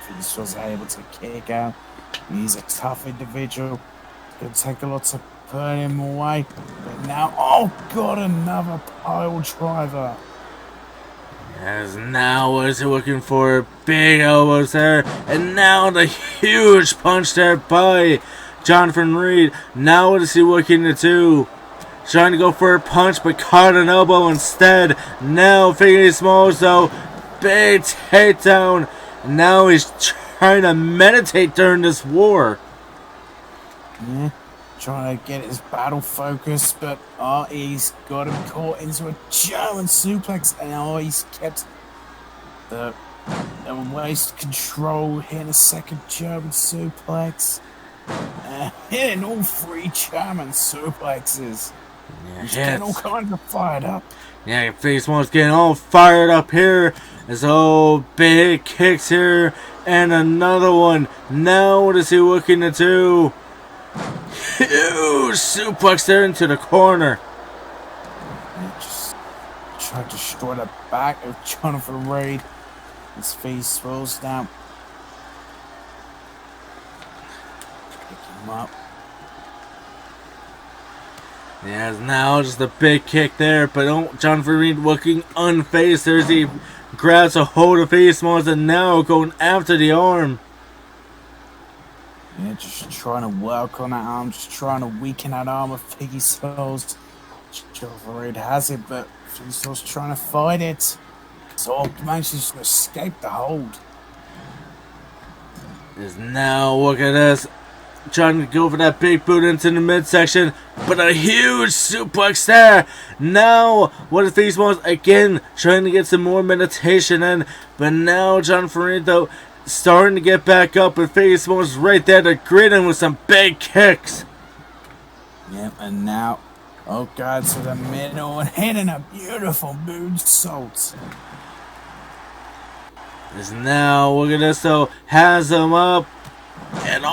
Feasel's able to kick out. He's a tough individual. It'll take a lot to put him away. But now, God, another pile driver. As now, what is he looking for? Big elbows there. And now the huge punch there by Jonathan Reed. Now what is he looking to do? Trying to go for a punch, but caught an elbow instead. Now Figure Smalls, though. Big takedown. Now he's trying to meditate during this war. Yeah, trying to get his battle focus, but he's got him caught into a German suplex, and he's kept the waist control, hitting a second German suplex, hitting all 3 German suplexes. Yeah, he's getting all kinds of fired up. Yeah, Figure Smalls getting all fired up here. As big kicks here, and another one. Now what is he looking to do? Huge suplex there into the corner. Just tried to destroy the back of Jonathan Reed. His face swells down. Pick him up. Yeah, now just a big kick there, but Jonathan Reed looking unfazed there as he grabs a hold of Figure Smalls and now going after the arm. Yeah, just trying to work on that arm, just trying to weaken that arm of Figgy Smalls. Jonathan Reed has it, but Figgy Smalls trying to fight it. So manages to escape the hold. Is now, look at this. Trying to go for that big boot into the midsection, but a huge suplex there. Now, what is Figgy Smalls again trying to get some more meditation in, but now Jonathan Reed, though, starting to get back up, and Figure Smalls right there to greet him with some big kicks. Yep, and now, God, to the middle and hitting a beautiful moonsault. Is now, look at this though, has him up, and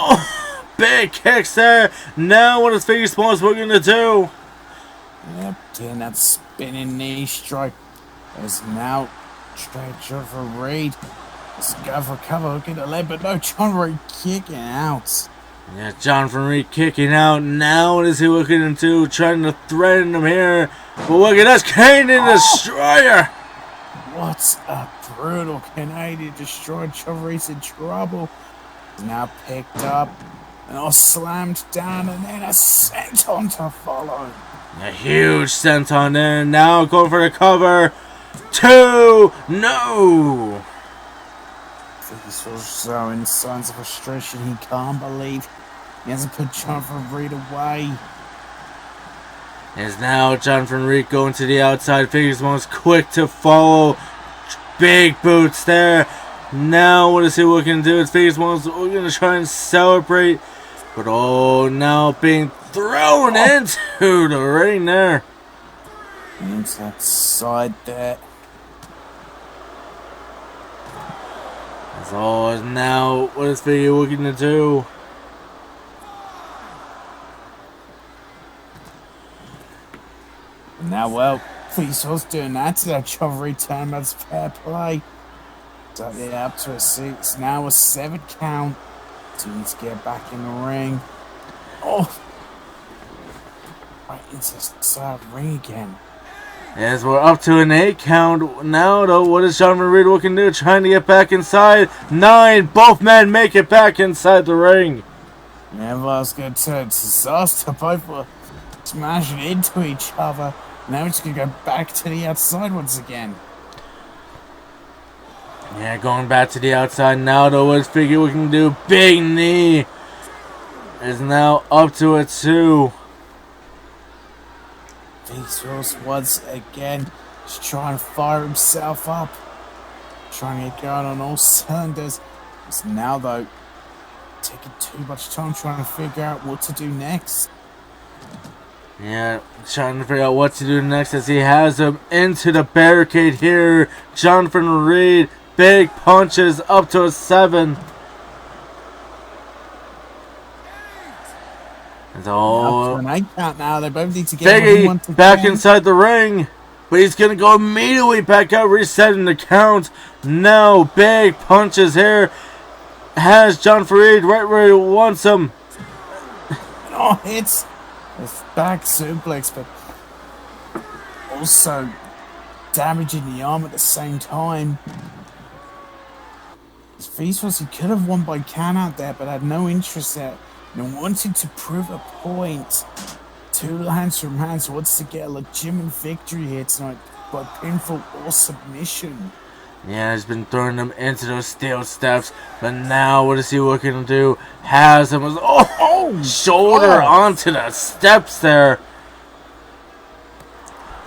big kicks there. Now what is Figure Smalls looking to do? Yep, getting that spinning knee strike. There's now straight Jonathan Reed. Let's go for cover, look at the leg, but no, Jonathan Reed kicking out. Yeah, Jonathan Reed kicking out. Now what is he looking into? Trying to threaten him here. But look at this, Canadian Destroyer. What a brutal Canadian Destroyer. Jonathan Reed's in trouble. Now picked up and slammed down, and then a senton to follow. A huge senton there. Now going for the cover. 2, no. He's still showing signs of frustration. He can't believe he hasn't put Jonathan Reed away. As now Jonathan Reed going to the outside. Figures one's quick to follow. Big boots there. Now what is he looking to do? It's Figures one's going to try and celebrate. But now being thrown into the ring there. Into that side there. So now what is Figure looking to do? Now, well, Figures doing that to that John Reed time. That's fair play. So yeah, up to a 6. Now a 7 count. So he needs to get back in the ring. Oh! Right into the side ring again. As we're up to an 8 count now, though, what is Jonathan Reed looking to do? Trying to get back inside. 9, both men make it back inside the ring. Yeah, well, it's going to turn disaster. Both were smashing into each other. Now it's going to go back to the outside once again. Yeah, going back to the outside now, though, what is Figure looking to do? Big knee. Is now up to a 2. Figures once again just trying to fire himself up. Trying to get going on all cylinders. It's now, though, taking too much time trying to figure out what to do next. Yeah, trying to figure out what to do next as he has him into the barricade here. Jonathan Reed, big punches up to a 7. It's all up to an 8 count now. They both need to get Biggie back inside the ring, but he's gonna go immediately back out, resetting the count. Now big punches here. Has Jonathan Reed right where he wants him. Oh, hits his back suplex, but also damaging the arm at the same time. His Figures, he could have won by count out there, but had no interest there. And wanted to prove a point. 2 lands from hands, wants to get a legitimate victory here tonight by pinfall or submission. Yeah, he's been throwing them into those steel steps, but now what is he looking to do? Has him shoulder onto the steps there.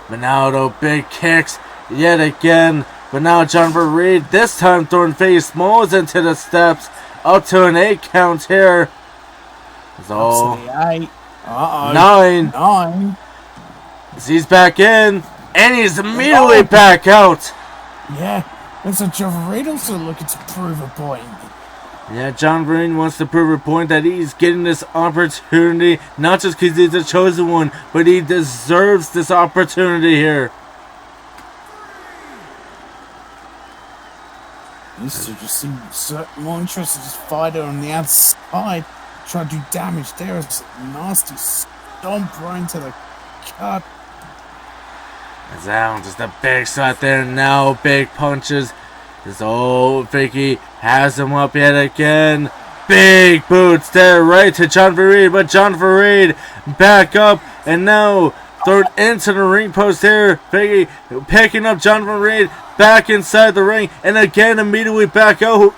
But now though, big kicks yet again. But now Jonathan Reed this time throwing Figure Smalls into the steps. Up to an 8 count here. So 8. 9. He's back in, and he's immediately back out. Yeah, and so Jonathan Reed also looking to prove a point. Yeah, John Reed wants to prove a point that he's getting this opportunity, not just because he's the chosen one, but he deserves this opportunity here. Used to just seem more interested just fighting on the outside. Try to do damage there. It's a nasty stomp right into the cut. Down, just a big shot there. Now big punches. This old Vicky has him up yet again. Big boots there right to Jonathan Reed. But Jonathan Reed back up and now thrown into the ring post here. Vicky picking up Jonathan Reed back inside the ring. And again immediately back out.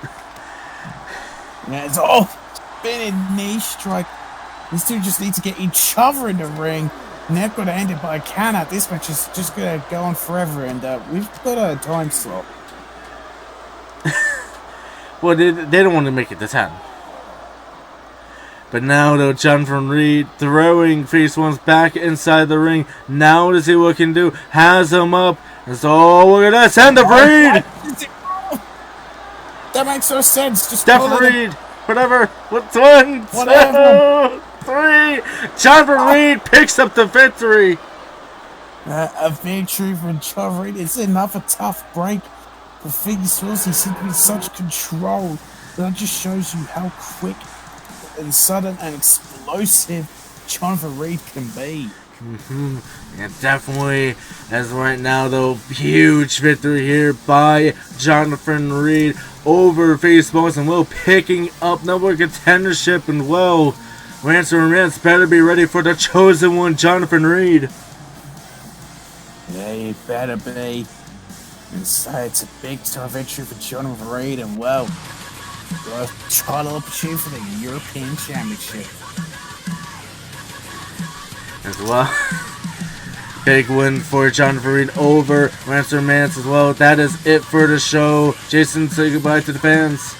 Yeah, it's all spinning knee strike. These two just need to get each other in the ring. And they're going to end it by a count out. This match is just going to go on forever. And we've got a time slot. Well, they don't want to make it to 10. But now, though, Jonathan Reed throwing Figures One's back inside the ring. Now, what is he looking to do? Has him up. And so, look at this. End of Reed! That makes no sense. Just Steph Reed. Whatever. What's 1, 2, 3. Jonathan Reed picks up the victory. A victory for Jonathan Reed. It's another tough break. The Figures he seems to be in such control. That just shows you how quick and sudden and explosive Jonathan Reed can be. Yeah, definitely. As right now, though, huge victory here by Jonathan Reed over Figures and Will, picking up number contendership. And well, Ransom and Rance better be ready for the chosen one, Jonathan Reed. Yeah, you better be. And so it's a big time victory for Jonathan Reed, and well, We'll title opportunity for the European Championship. As well. Big win for Jonathan Reed over Ransom Mance as well. That is it for the show. Jason, say goodbye to the fans.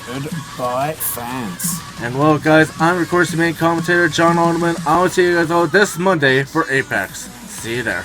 Goodbye, fans. And well, guys, I'm of course the main commentator, John Alderman. I'll see you guys all this Monday for Apex. See you there.